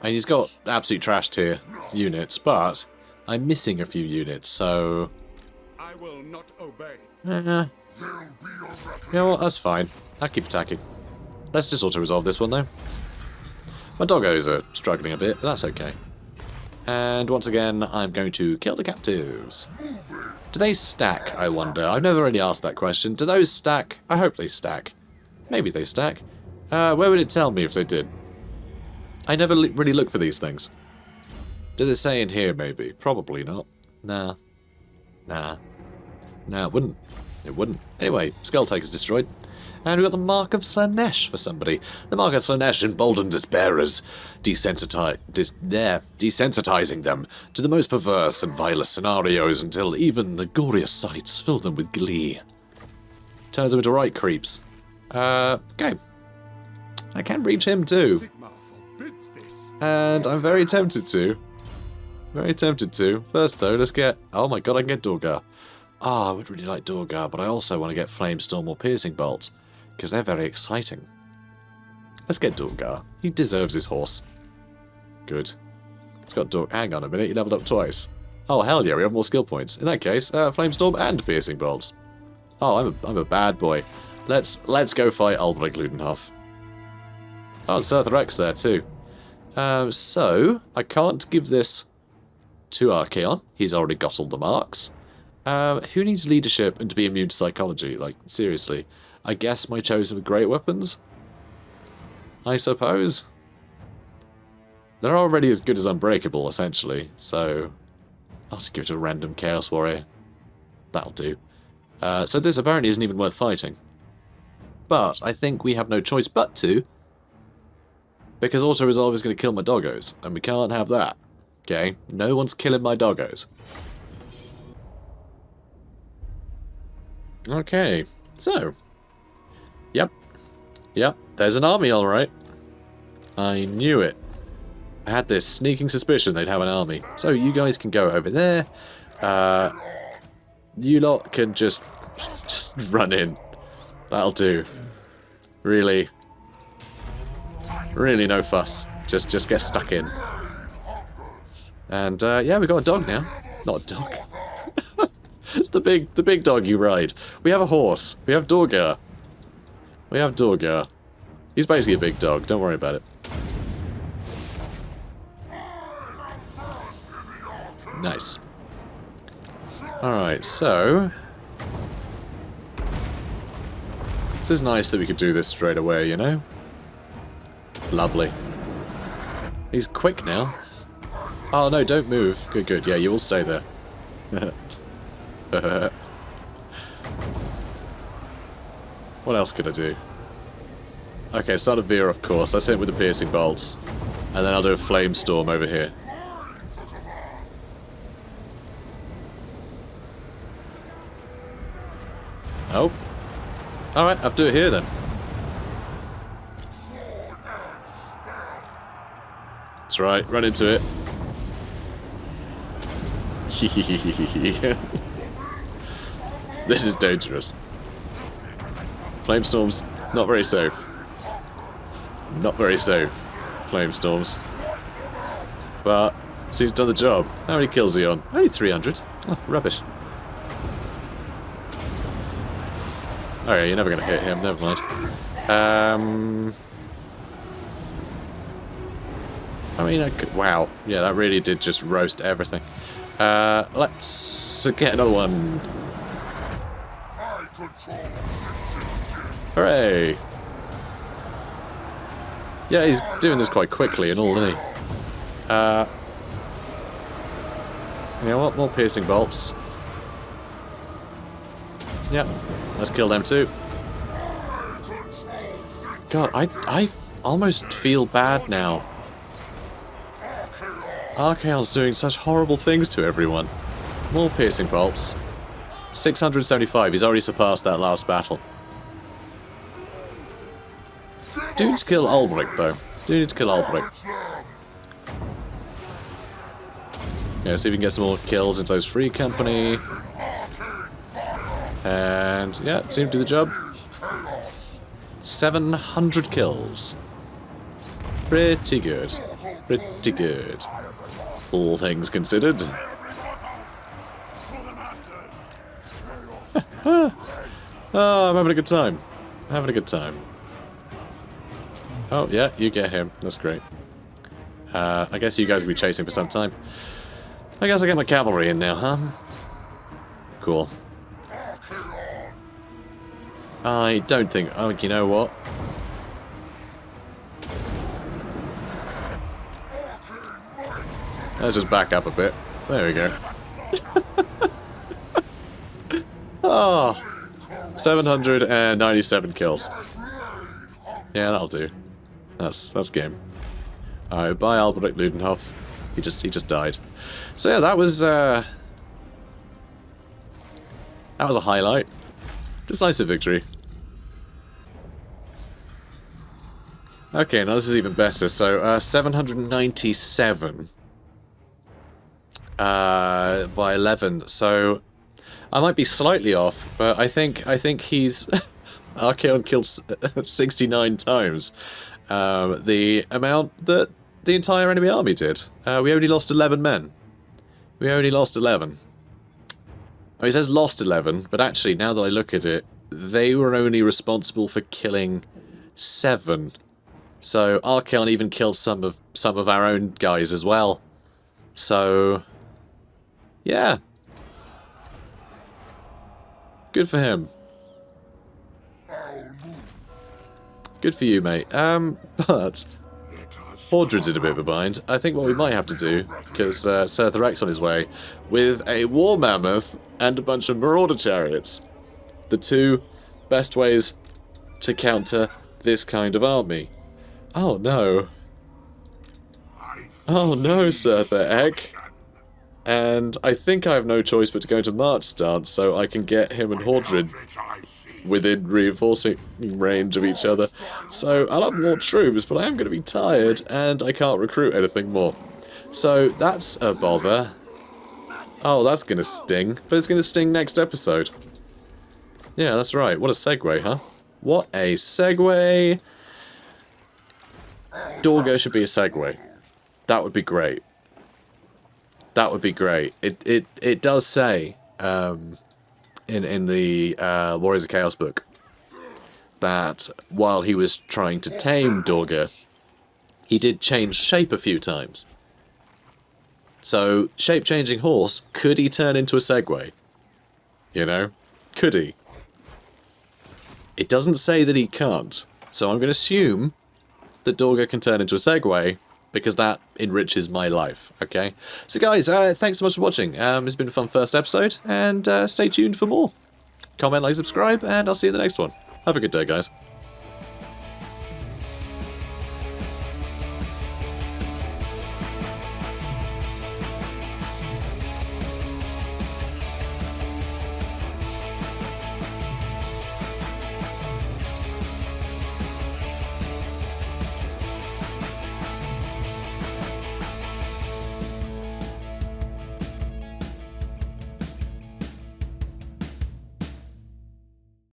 And he's got absolute trash tier units, but I'm missing a few units, so... I will not obey. There'll be a You know what, that's fine. I'll keep attacking. Let's just auto-resolve this one, though. My doggos are struggling a bit, but that's okay. And once again, I'm going to kill the captives. Do they stack, I wonder? I've never really asked that question. Do those stack? I hope they stack. Maybe they stack. Where would it tell me if they did? I never really look for these things. Does it say in here, maybe? Probably not. Nah. Nah, it wouldn't. It wouldn't. Anyway, Skull Taker's destroyed. And we've got the Mark of Slanesh for somebody. The Mark of Slanesh emboldens its bearers, desensitizing them to the most perverse and vilest scenarios until even the goriest sights fill them with glee. Turns them into right creeps. Okay. I can reach him too. Sigma forbids this. And I'm very tempted to. Very tempted to. First though, let's get... Oh my god, I can get Dorgar. Ah, I would really like Dorgar, but I also want to get Flamestorm or Piercing Bolts, because they're very exciting. Let's get Dorgar. He deserves his horse. Good. It's got Dorgar. Hang on a minute, he leveled up twice. Oh, hell yeah, we have more skill points. In that case, Flamestorm and Piercing Bolts. Oh, I'm a bad boy. Let's go fight Albrecht Ludenhof. Oh, Sir Threx there too. So, I can't give this to Archaon. He's already got all the marks. Who needs leadership and to be immune to psychology? Like, seriously. I guess my chosen with great weapons? I suppose. They're already as good as unbreakable, essentially. So, I'll just give it to a random Chaos Warrior. That'll do. So this apparently isn't even worth fighting. But I think we have no choice but to. Because auto-resolve is going to kill my doggos. And we can't have that. Okay? No one's killing my doggos. Okay. So. Yep. There's an army, alright. I knew it. I had this sneaking suspicion they'd have an army. So you guys can go over there. You lot can just run in. That'll do. Really no fuss. Just get stuck in. And yeah, we got a dog now. Not a dog. It's the big dog you ride. We have a horse. We have Dorgar. He's basically a big dog. Don't worry about it. Nice. Alright, so... This is nice that we could do this straight away, you know? Lovely. He's quick now. Oh no, don't move. Good. Yeah, you will stay there. What else could I do? Okay, start a veer, of course. Let's hit him with the piercing bolts. And then I'll do a flame storm over here. Oh. Alright, I'll do it here then. That's right, run into it. This is dangerous. Flamestorms, not very safe. Not very safe, Flamestorms. But, seems to have done the job. How many kills is he on? Only 300. Oh, rubbish. Okay, you're never going to hit him, never mind. I mean, I could... Wow. Yeah, that really did just roast everything. Let's get another one. Hooray! Yeah, he's doing this quite quickly and all, isn't he? You know what? More piercing bolts. Yep, let's kill them too. God, I almost feel bad now. Archaon's doing such horrible things to everyone. More piercing bolts. 675, he's already surpassed that last battle. Do need to kill Albrecht though. Do need to kill Albrecht. Yeah, see if we can get some more kills into those free company. And yeah, seemed to do the job. 700 kills. Pretty good. Pretty good. All things considered. Oh, I'm having a good time. Having a good time. Oh, yeah, you get him. That's great. I guess you guys will be chasing for some time. I guess I get my cavalry in now, huh? Cool. I don't think... Oh, you know what? Let's just back up a bit. There we go. Oh, 797 kills. Yeah, that'll do. That's game. Alright, bye Albrecht Ludenhoff. He just died. So yeah, that was a highlight. Decisive victory. Okay, now this is even better. So 797 by 11. So I might be slightly off, but I think he's Archaon killed 69 times the amount that the entire enemy army did. We only lost 11 men. We only lost 11. Oh, it says lost 11, but actually, now that I look at it, they were only responsible for killing 7. So Archaon even killed some of our own guys as well. So yeah. Good for him. Good for you, mate. But Hordred's in a bit of a bind. I think what we might have to do, because Sir Thrak's on his way, with a war mammoth and a bunch of marauder chariots. The two best ways to counter this kind of army. Oh no. Oh no, Sir Thrak. And I think I have no choice but to go into March stance so I can get him and Hordred within reinforcing range of each other. So I'll have more troops, but I am going to be tired and I can't recruit anything more. So that's a bother. Oh, that's going to sting. But it's going to sting next episode. Yeah, that's right. What a segue, huh? What a segue. Dorgo should be a segue. That would be great. That would be great. It does say in the Warriors of Chaos book that while he was trying to tame Dorga, he did change shape a few times. So, shape-changing horse, could he turn into a Segway? You know? Could he? It doesn't say that he can't, so I'm going to assume that Dorga can turn into a Segway, because that enriches my life, okay? So guys, thanks so much for watching. It's been a fun first episode, and stay tuned for more. Comment, like, subscribe, and I'll see you in the next one. Have a good day, guys.